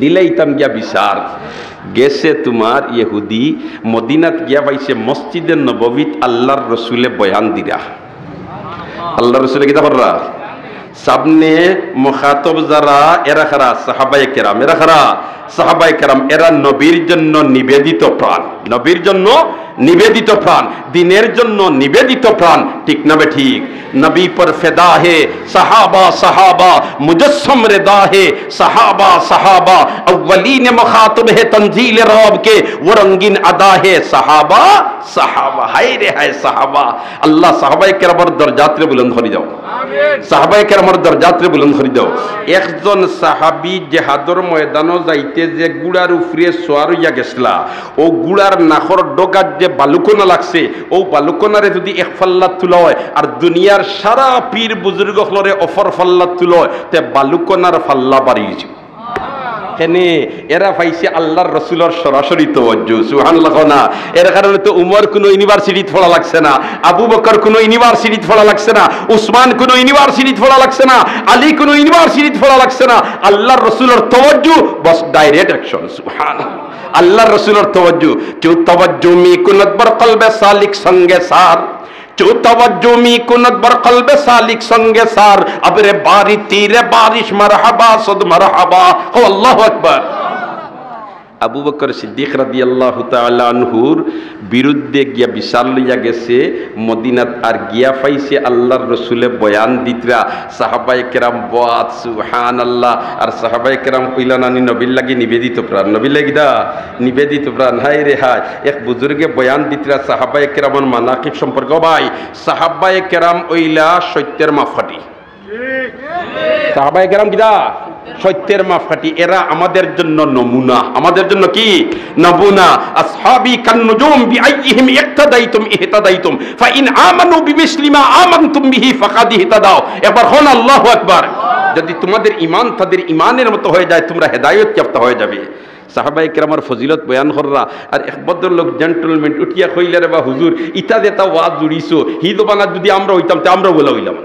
দিলাইতাম গিয়া বিচার। গেছে তোমার ইহুদি মদিনাত গিয়া পাইছে মসজিদের নববীত আল্লাহর রসুলে বয়ান দিরা। আল্লাহ রসুলের কিতাব পড়রা সামনে মুখাতব যারা, এরা খারা সাহাবায়ে কেরাম, এরা খারা সাহাবায়ে কেরাম, এরা নবীর জন্য নিবেদিত প্রাণ, নবীর জন্য নিবেদিত প্রাণ, দিনের জন্য নিবেদিত প্রাণ, ঠিক না বে ঠিক? নবী पर फिदा है सहाबा सहाबा, मुजस्सम रिदा है सहाबा सहाबा, अव्वलीन मुखातब है तंजील रब के, वो रंगीन अदा है सहाबा सहाबा। हाय रे हाय साहाबा, अल्लाह साहाबाয়ে কেরামের দরজাত রে বুলন্দ করে দাও, আমিন। সাহাবায়ে কেরামের দরজাত রে বুলন্দ করে দাও। একজন সাহাবী জিহাদের ময়দানে যাইতে যে গুড়ার উপরে সোয়ার হইয়া গেছলা, ও গুড়ার নাখর ডগার যে বালুকোনা লাগছে, ও বালুকোনারে যদি এক ফাল্লা তুলা হয় আর দুনিয়ার সারা পীর বুজুর্গ হলরে অফর ফাল্লা তুলা হয়, তে বালুকোনার ফাল্লা বাড়িয়েছে। কেনে এরা পাইছে আল্লাহর রসুলের সরাসরি তওয়াজ্জু, সুবহানাল্লাহ না? এর কারণে তো উমর কোনো ইউনিভার্সিটিতে পড়া লাগছে না, আবু বকর কোনো ইউনিভার্সিটিতে পড়া লাগছে না, উসমান কোনো ইউনিভার্সিটিতে পড়া লাগছে না, আলী কোনো ইউনিভার্সিটিতে পড়া লাগছে না। আল্লাহর রসুলের তওয়াজ্জু বস ডাইরেক্ট অ্যাকশন, সুবহানাল্লাহ। আল্লাহর রসুলের তওয়াজ্জু, जो तवज्जो में कुनत बर कल्बे सालिक संगे सार, जो तवज्जो में कुनत बर कल्बे सालिक संगे सार, अबरे बारी तीरे बारिश मरहबा सद मरहबा, हो अल्लाहु अकबर। আবু বকর সিদ্দিক রাদিয়াল্লাহু তাআলা আনহুর বিরুদ্ধে গিয়া বিচার লইয়া গেছে মদিনাত, আর গিয়া পাইছে আল্লাহর রসুলে বয়ান দিতরা। সাহাবায়ে কেরাম বাত সুবহানাল্লাহ, আর সাহাবায়ে কেরাম কইলা নানি নবীর লাগি নিবেদিত প্রাণ, নবীর লাগি দা নিবেদিত প্রাণ। হায় রে হায়, এক বুজুর্গে বয়ান দিতরা সাহাবায়ে কেরামের মানাকিব সম্পর্কে। ভাই সাহাবায়ে কেরাম ওইলা সত্যের মাপকাঠি, সাহাবায়ে কেরাম কিদা সত্যের মাপকাঠি। এরা আমাদের জন্য নমুনা, আমাদের জন্য কি নমুনা। আসহাবি কান্নুজুম বিআইহিম ইক্তাদাইতুম ইহতাদাইতুম ফাইন আমানু বিমিসলি মা আমানতুম বিহি ফাকাদ ইহতাদাও। এবার হন আল্লাহু আকবার। যদি তোমাদের ঈমান তাদের ঈমানের মতো হয়ে যায়, তোমরা হেদায়েত প্রাপ্ত হয়ে যাবে। সাহাবায়ে কেরামের ফজিলত বয়ান কররা, আর এক ভদ্রলোক জেন্টলম্যান উঠিয়া কইলা রে বা হুজুর ইতা যেটা ওয়াজ জুড়িছো হিদবানা যদি আমরা হইতাম তে আমরা বলা হইলাম।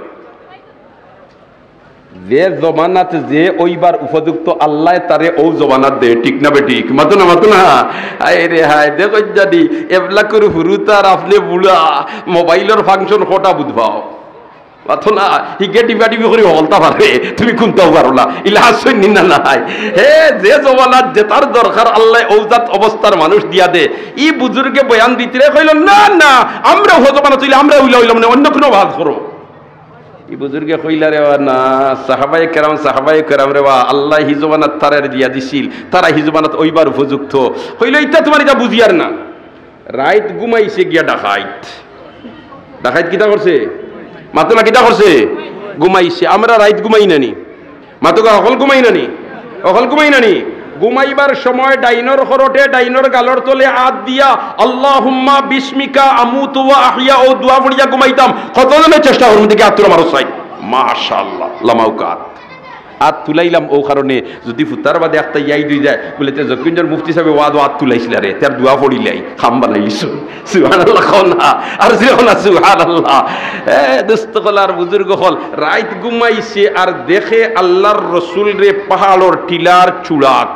যে জমানাত যে ওইবার উপযুক্ত আল্লাহ তারে ও জমানাত দে, ঠিক না বেঠিক? মাতো না মাতো না? হায় রে হায়, দেখো যদি এবলা করে হুরুতার আপনি বুড়া মোবাইলের ফাংশন কটা বুঝবাও মাতো না, হিগে টিপা টিপি করে হলতা পারে, তুমি কোনটাও পারো না। ইলা হাসন নিনা নাই হে, যে জমানাত যে তার দরকার আল্লাহ ঔজাত অবস্থার মানুষ দিয়া দে। ই বুজুর্গে বয়ান দিতে কইল না না আমরা ও জমানাত হইলে আমরা হইলাম না, অন্য কোনো ভাজ করো। এই বুজুর্গে কইলা রে না, সাহাবায়ে কেরাম রে আল্লাহ হিজবানাত তারের দিয়া দিছিল, তারা হিজবানাত ওইবার উপযুক্ত কইল। ইটা তোমার এটা বুঝিয়ার না। রাইত ঘুমাইছে গিয়া ডাকাইত, ডাকাইত কিটা করছে মাতো না, কিটা করছে ঘুমাইছে। আমরা রাইত ঘুমাই নানি মাতো, অকল ঘুমাই নানি, অকল ঘুমাই নানি। ঘুমাইবার সময় ডাইনর খরটে ডাইনর গালর তলে হাত দিয়া আল্লাহুম্মা বিসমিকা আমুতু ওয়া আহইয়া ও দোয়া পড়িয়া ঘুমাইতাম। কতজনের চেষ্টা করুন দিকে আত্মর মারো চাই, মাশাআল্লাহ লামাউকাত হাত তুলাইলাম। ও কারণে যদি ফুতার বাদে একটা ইয়াই দুই যায় বলে তে জকিন্দার মুফতি সাহেব ওয়াদ হাত তুলাইছিল রে, তার দোয়া পড়িলাই খাম বানাইলিস। সুবহানাল্লাহ না আর জিরো সুবহানাল্লাহ। দোস্ত হলার বুজুর্গ হল রাইত ঘুমাইছে আর দেখে আল্লাহর রসুল রে পাহাড়র টিলার চূড়াত,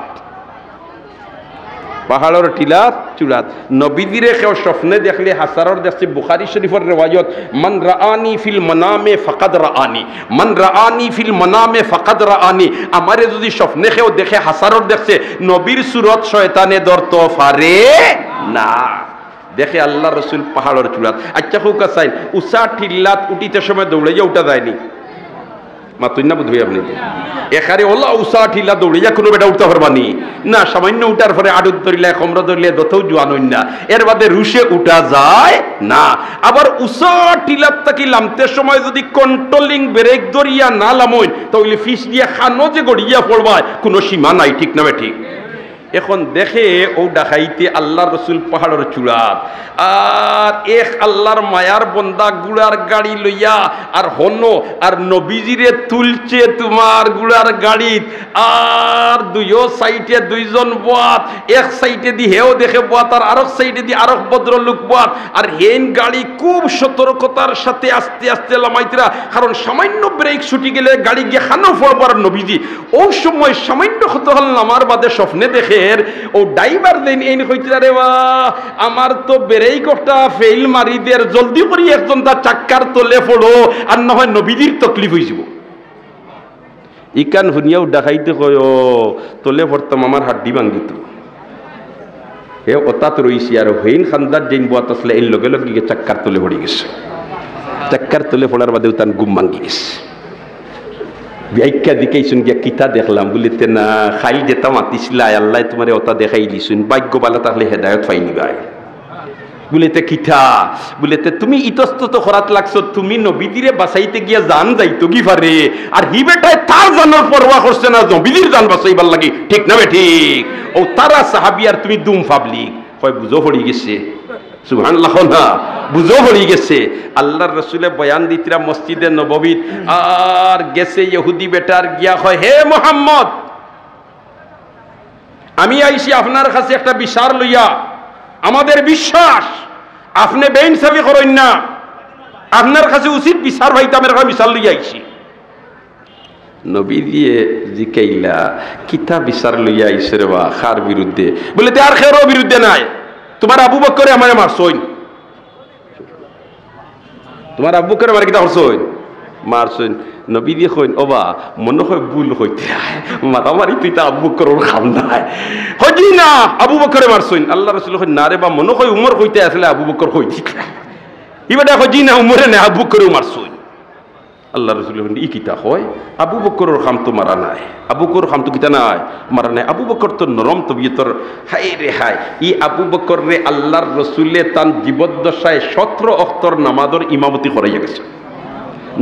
পাহাড়ের টিলাত চূড়াত। নবীদিরে কেউ স্বপ্নে দেখলে হাসারর দেখছে বুখারী শরীফের রিওয়ায়াত, মান রাআনি ফিল মানামে ফাকাদ রাআনি, মান রাআনি ফিল মানামে ফাকাদ রাআনি। আমারে যদি স্বপ্নে কেউ দেখে হাসারর দেখছে, নবীর সুরত শয়তানে ধরতে পারে না। দেখে আল্লাহ রসুল পাহাড়ের চূড়াত। আচ্ছা হুকা চাইন উষা টিল্লাত উঠিতে সময় দৌড়াইয়া উঠা যায়নি, মা তুই না বুঝবি আপনি এখানে ওলা উষা ঠিলা দৌড়িয়া কোনো বেটা উঠতে পারবানি না, সামান্য উঠার পরে আডুত ধরিলে কমরা ধরিলে দতেও জোয়ান না, এর বাদে রুশে উঠা যায় না। আবার উষা ঠিলার তাকি লামতে সময় যদি কন্ট্রোলিং ব্রেক ধরিয়া না লামইন তাহলে ফিস দিয়ে খানো যে গড়িয়া পড়বায় কোনো সীমা নাই, ঠিক না ঠিক? এখন দেখে ও ডাকাইতে আল্লাহ রসুল পাহাড়ের চূড়াত আর এক আল্লাহর মায়ার বন্দা গুড়ার গাড়ি লইয়া আর হনো আর নবীজিরে তুলছে তোমার গুড়ার গাড়িত, আর দুইও সাইডে দুইজন বাত, এক সাইডে দি হেও দেখে বাত আর আরেক সাইডে দি আরেক ভদ্রলোক বাত, আর হেন গাড়ি খুব সতর্কতার সাথে আস্তে আস্তে লামাইতরা, কারণ সামান্য ব্রেক ছুটি গেলে গাড়ি গিয়ে খানো পড়বার নবীজি ওই সময় সামান্য হতে হল নামার বাদে স্বপ্নে দেখে ও ড্রাইভার দেন এই কইতরা রে বা আমার তো ব্রেক একটা ফেল মারি দের, জলদি করি একজন তার চাক্কার তলে পড়ো আর না হয় নবীজির তকলিফ হয়ে যাব। ইকান হুনিয়াও ডাকাইতে কয় ও তলে পড়তাম আমার হাড্ডি ভাঙ্গিত হে ওতাত রইছি আর হইন খান্দার যেন বাত আসলে এই লগে লগে গিয়ে চাক্কার তলে পড়ে গেছে, চাক্কার তলে পড়ার বাদে তার গুম ভাঙ্গি গেছে। ব্যাখ্যা দিকেইছুন গিয়া কিতা দেখলাম বলিতে না খাইল যেতা মাতিছিলাই আল্লাহ তোমার ওটা দেখাই দিছুন, ভাগ্য বালা তাহলে হেদায়ত পাইনি ভাই বলিতে কিতা বলিতে তুমি ইতস্তত খরাত লাগছো, তুমি নবীদিরে বাঁচাইতে গিয়া জান যাইতো কি পারে আর হি বেটায় তার জানার পরোয়া করছে না, নবীদির জান বাঁচাইবার লাগি, ঠিক না বে ঠিক? ও তারা সাহাবি আর তুমি দুম পাবলিক কয় বুঝো পড়ি গেছে, সুবহানাল্লাহ না বুঝো পড়ি গেছে। আল্লাহর রসুলে বয়ান দিতরা মসজিদে নববীত আর গেছে ইহুদি বেটার গিয়া কয় হে মুহাম্মদ আমি আইছি আপনার কাছে একটা বিচার লইয়া, আমাদের বিশ্বাস আপনি বেইনসাফি করেন না, আপনার কাছে উচিত বিচার হইতে আমার কাছে বিচার লইয়া আইছি। নবী দিয়ে জিকাইলা কিতা বিচার লইয়া আইছে রে বা খার বিরুদ্ধে? বলে তে আর খেরও বিরুদ্ধে নাই, তোমার আবু বকরে আমারে মারছইন, তোমার আবু বকরে আমারে কিতা করছইন মারছইন। নবী দিয়ে কইন ওবা মনে হয় ভুল হইতে মারামারি তুই তা আবু বকরের খাম নাই, হজি না আবু বকরে মারছইন। আল্লাহ রাসূল কইন না রে বা মনে হয় উমর হইতে আসলে আবু বকর হইতি, ইবাটা হজি না উমরে না আবু বকরেও মারছইন। আল্লাহ রসুল ই কিতা হয় আবু বকরের খাম তো মারা নাই, আবু বকর খাম তো কিতা নাই মারা নাই, আবু বকর তো নরম তবিয়তর। হাই রে হাই ই আবু বকর রে আল্লাহর রসুলে তান জীবদ্দশায় 17 অক্তর নামাজের ইমামতি করাইয়া গেছে,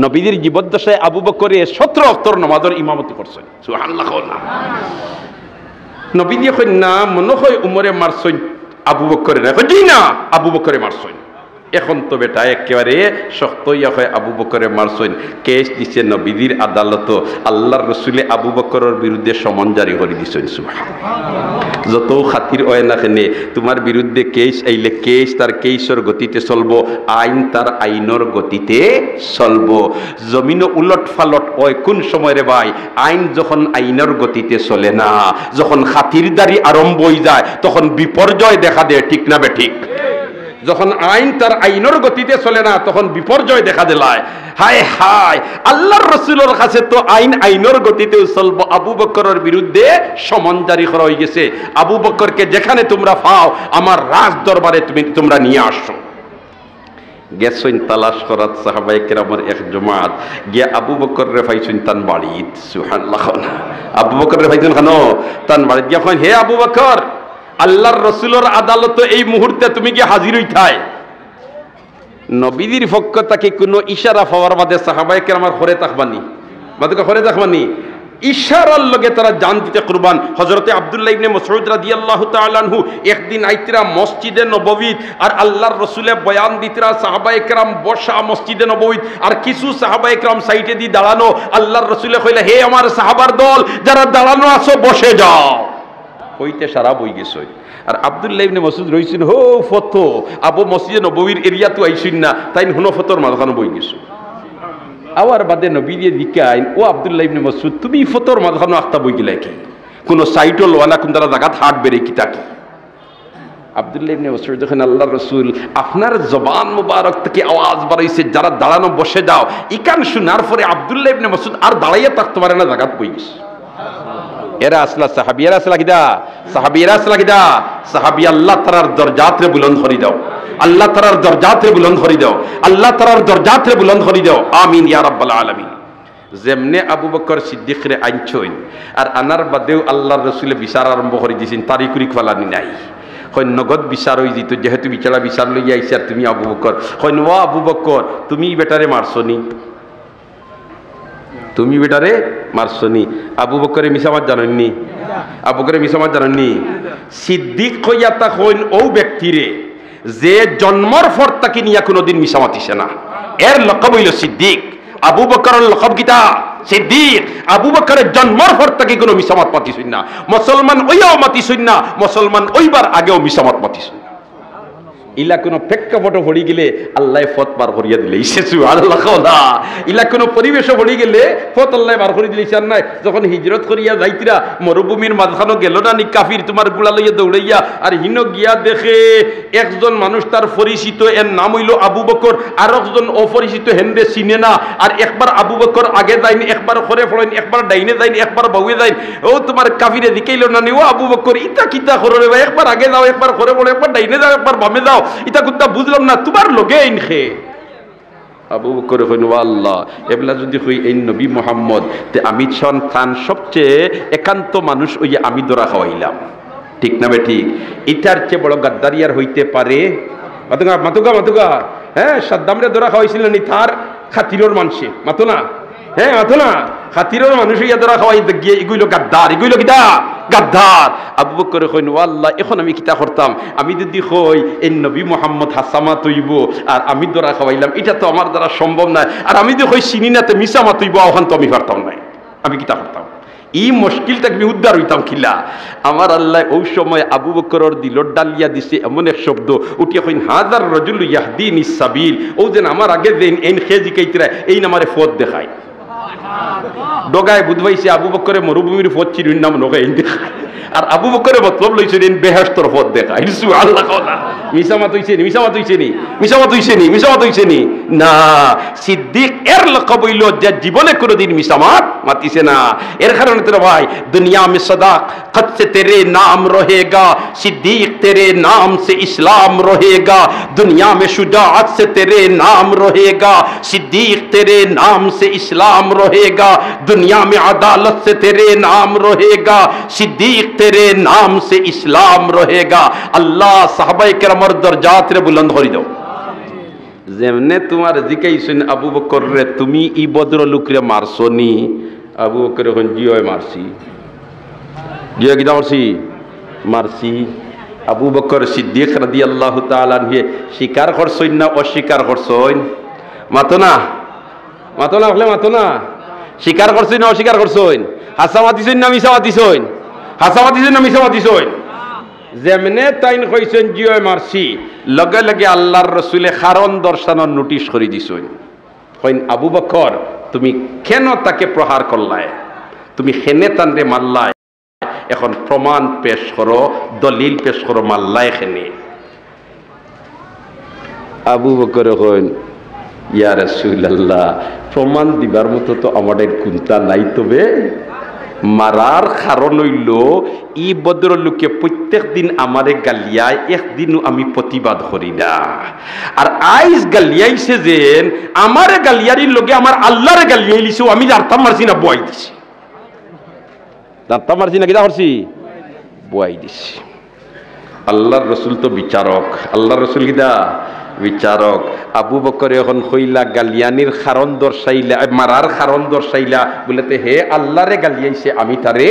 নবীদের জীবদ্দশায় আবু বকরে 17 অক্তর নামাজের ইমামতি করছেন, সুবহানাল্লাহ না। নবী দিয়ে কই না মনে হয় উমরে মারছইন আবু বকরে না, কই না আবু বকরে মারছইন। এখন তো বেটা একেবারে শক্ত ইয়া হয় আবু বকরে মারছইন, কেস দিছে নবীদের আদালত, আল্লাহর রসুলে আবু বকরের বিরুদ্ধে সমন জারি করে দিছেন, সুবহানাল্লাহ। যত খাতির হয় না কেনে তোমার বিরুদ্ধে কেস আইলে কেস তার কেসের গতিতে চলবো, আইন তার আইনের গতিতে চলবো। জমিন উলট ফালট হয় কোন সময় রে ভাই? আইন যখন আইনের গতিতে চলে না, যখন খাতিরদারি আরম্ভ হয়ে যায় তখন বিপর্যয় দেখা দেয়, ঠিক না বে ঠিক? যখন আইন তার আইনের গতিতে চলে না তখন বিপর্যয় দেখা দিলায়। হায় হায় আল্লাহর রসুলের কাছে তো আইন আইনের গতিতেও চলবো, আবু বকরের বিরুদ্ধে সমন জারি করা হয়ে গেছে, আবু বকরকে যেখানে তোমরা পাও আমার রাজ দরবারে তোমরা নিয়ে আসো। গেছইন তালাশ করাত সাহাবায়ে কেরামের এক জমাত গিয়া আবু বকর রে পাইছইন তান বাড়িত, সুবহানাল্লাহ। আবু বকর রে পাইছইন খানো তান বাড়িত গিয়া কইন হে আবু বকর আল্লাহর রসুলের আদালত এই মুহূর্তে তুমি কি হাজির হইতাই? নবীদের পক্ষ থেকে কোনো ইশারা পাওয়ার বাদে সাহাবায়ে কেরামের ঘরে তাকবানি বাদে ঘরে তাকবানি ইশারার লগে তারা জান দিতে কুরবান। হযরতে আব্দুল্লাহ ইবনে মাসউদ রাদিয়াল্লাহু তাআলা আনহু একদিন আইতরা মসজিদে নববীত আর আল্লাহর রসুলে বয়ান দিতরা, সাহাবায়ে কেরাম বসা মসজিদে নববীত আর কিছু সাহাবায়ে কেরাম সাইডে দি দাঁড়ানো। আল্লাহর রসুলে কইলা হে আমার সাহাবার দল যারা দাঁড়ানো আছো বসে যাও, হইতে সারা বই গেছে। আর আব্দুল্লাহ ইবনে মাসউদ রইছেন হো ফত আবু মসজিদে নববীর এরিয়া তো আইছেন না, তাই হুনো ফতর মাঝখানে বই গেছে। আওয়ার বাদে নবী দিয়ে দিকাইন ও আব্দুল্লাহ ইবনে মাসউদ তুমি ফতর মাঝখানে আখতা বই গেলা কি? কোন সাইটল ওয়ালা কোন তারা জায়গা হাট বেরে কি তাকি? আব্দুল্লাহ ইবনে মাসউদ যখন আল্লাহর রাসূল আপনার জবান মুবারক থেকে আওয়াজ বাড়াইছে যারা দাঁড়ানো বসে যাও, ইকান শোনার পরে আব্দুল্লাহ ইবনে মাসউদ আর দাঁড়াইয়া থাকতে পারে না, জায়গা বই গেছে। এরা আসলা সাহাবী, এরা আসলা কিদা সাহাবী, এরা আসলা কিদা সাহাবী। আল্লাহ তাআলার দরজাতে বুলন্দ করে দাও, আল্লাহ তাআলার দরজাতে বুলন্দ করে দাও, আল্লাহ তাআলার দরজাতে বুলন্দ করে দাও, আমিন ইয়া রাব্বাল আলামিন। যেমনে আবু বকর সিদ্দিকরে আইনছইন আর আনার বাদেও আল্লাহর রসুলে বিচার আরম্ভ করে দিয়েছেন তারি কুরি ফালানি নাই নগদ বিচার হয়ে যেত যেহেতু বিচারা বিচার লইয়া আইসি আর তুমি আবু বকর ও আবু বকর তুমি বেটারে মারছনি তুমি বেটারে মারছনি আবু বকরে মিসামাত জানেননি আবু বকরে মিসামাত জানেননি সিদ্দিক হইয়া তা হইন ও ব্যক্তিরে যে জন্মর পর তাকে নিয়ে কোনোদিন মিসামাতিছে না এর লকব হইল সিদ্দিক আবু বকরের লকব কিতা সিদ্দিক আবু বকরের জন্মর পর তাকে কোনো মিসামাত পাতিছেন না মুসলমান ওইও মাতিছেন না মুসলমান ওইবার আগেও মিসামাত পাতিছেন না ইলা কোনো প্রেক্ষাপট পড়ি গেলে আল্লাহ ফত বার করিয়া দিলে ইসেছু আল্লাহ খোদা ইলা কোনো পরিবেশ পড়ি গেলে ফত আল্লাহ বার করে দিলে ইসার নাই যখন হিজরত করিয়া যাইতিরা মরুভূমির মাঝখানো গেল না নি কাফির তোমার গুলা লইয়া দৌড়াইয়া আর হিন গিয়া দেখে একজন মানুষ তার পরিচিত এর নাম হইল আবু বকর আর একজন অপরিচিত হেন্দে চিনে না আর একবার আবু বকর আগে যায়নি একবার করে ফড়েন একবার ডাইনে যায়নি একবার বাউয়ে যায়নি ও তোমার কাফিরে দিকেইল না নি ও আবু বকর ইতা কিতা করে ভাই একবার আগে যাও একবার করে বলে একবার ডাইনে যাও একবার বামে যাও ইতা কুত্তা বুঝলাম না তোমার লগে ইনখে আবু বকর কইন আল্লাহ এবলা যদি কই এই নবী মুহাম্মদ তে আমি সন্তান সবচেয়ে একান্ত মানুষ ওই আমি দরা খাওয়াইলাম ঠিক না বে ঠিক এটার চেয়ে বড় গাদ্দারি আর হইতে পারে মাতুগা মাতুগা মাতুগা হ্যাঁ সাদ্দামরে দরা খাওয়াইছিলেন তার খাতিরর মানুষে মাতো না হ্যাঁ মাতো না খাতিরর মানুষ ইয়া দরা খাওয়াই গিয়ে এগুলো গাদ্দার এগুলো কিটা গাদ্দার আবু বকর কইন আল্লাহ এখন আমি কিতা করতাম আমি যদি কই এই নবী মুহাম্মদ হাসামা তৈব আর আমি দরা খাওয়াইলাম এটা তো আমার দ্বারা সম্ভব নয় আর আমি যদি কই চিনি না তো মিসামা তৈব ওখান তো আমি পারতাম না আমি কিতা করতাম এই মুশকিলটা আমি উদ্ধার হইতাম খিলা আমার আল্লাহ ওই সময় আবু বকরের দিলর ডালিয়া দিছে এমন এক শব্দ উঠিয়া কইন হাজার রাজুল ইয়াহদিনি সাবিল ও যেন আমার আগে দেন এই খেজি কাইতরা এই নামারে পথ দেখায় ডগায় বুধবাইছে আবু বকরে মরুভূমির পথ চিনুন নাম নগাই দেখায় আর আবু বকরে মতলব লইছেন বেহেশতর পথ দেখায় আল্লাহ কথা মিসামাত হইছে নি মিসামাত হইছে নি মিসামাত হইছে নি মিসামাত হইছে নি না সিদ্দিক এর লকব হইল যে জীবনে কোনোদিন মিসামাত মাতিছে না এর কারণে তোর ভাই দুনিয়া মে সদাকত সে তেরে নাম রহেগা সিদ্দিক তেরে নাম সে ইসলাম রহেগা দুনিয়া মে শুজাআত সে তেরে নাম রহেগা সিদ্দিক তেরে নাম সে ইসলাম রহেগা दुनिया में अदालत से तेरे नाम रहेगा सिद्दीक तेरे नाम से इस्लाम रहेगा अल्लाह साहबाए किरामर दरजात रे बुलंद करि दाও যেমনে তোমার জিকাইছেন আবু বকর রে তুমি ই বদর লোকরে মারছনি আবু বকর কোন জিওয় মারছি জিও কি মারছি মারছি আবু বকর সিদ্দিক রাদিয়াল্লাহু তাআলা আনহু স্বীকার করছইন না অস্বীকার করছইন মাতো না হলে মাতো না স্বীকার করছেন না অস্বীকার করছেন হাসামাতিছেন না মিসামাতিছেন হাসামাতিছেন না মিসামাতিছেন যেমনে তাইন কইছেন জিও মারছি লগে লগে আল্লাহর রাসূলে কারণ দর্শানোর নোটিশ করে দিছেন কইন আবু বকর তুমি কেন তাকে প্রহার করলাই তুমি কেনে তানরে মারলাই এখন প্রমাণ পেশ করো দলিল পেশ করো মারলাই কেনে আবু বকর কইন ইয়া রাসূলুল্লাহ প্রমাণ দিবার মতো তো আমাদের কুন্তা নাই তবে মারার কারণ হইল ই বদর লোকে প্রত্যেক দিন আমারে গালিয়ায় একদিনও আমি প্রতিবাদ করি না আর আইস গালিয়াইছে যেন আমারে গালিয়ারির লগে আমার আল্লাহরে গালিয়াইলিছে আমি জানতাম মারছি না বয়াই দিছি জানতাম মারছি না কিনা করছি বয়াই দিছি আল্লাহর রসুল তো বিচারক আল্লাহর রসুল কিনা বিচারক আবু বকর এখন কইলা গালিয়ানির কারণ দর্শাইলা মারার কারণ দর্শাইলা বলেতে হে আল্লাহরে গালিয়াইছে আমি তারে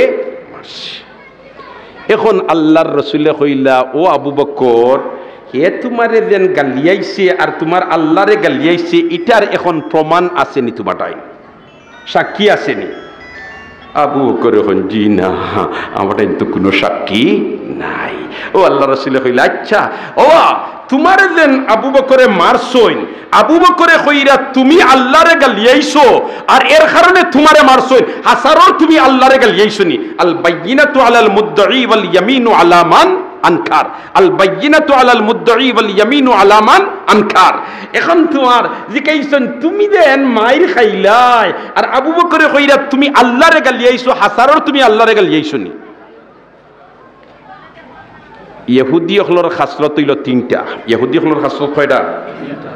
মারছি এখন আল্লাহর রসুলে কইলা ও আবু বকর হে তোমারে যেন গালিয়াইছে আর তোমার আল্লাহরে গালিয়াইছে এটার এখন প্রমাণ আসেনি তোমারটাই সাক্ষী আসেনি আবু বকর এখন জি না আমার তো কোনো সাক্ষী নাই ও আল্লাহ রসুলে কইলা আচ্ছা ও তোমার যেন আবু বকরে মারছইন আবু বকরে কইরা তুমি আল্লাহরে গালিয়াইছো আর এর কারণে তোমারে মারছইন হাসারর তুমি আল্লাহরে গালিয়াইছনি আল বাইয়িনাতু আলাল মুদ্দাঈ ওয়াল ইয়ামিনু আলা মান আনকার আল বাইয়িনাতু আলাল মুদ্দাঈ ওয়াল ইয়ামিনু আলা মান আনকার এখন তোমার জিকাইছন তুমি দেন মাইর খাইলাই আর আবু বকরে কইরা তুমি আল্লাহরে গালিয়াইছো হাসারর তুমি আল্লাহরে গালিয়াইছনি ইহুদি হলর খাসলত হইল তিনটা ইহুদি হলর খাসলত কয়টা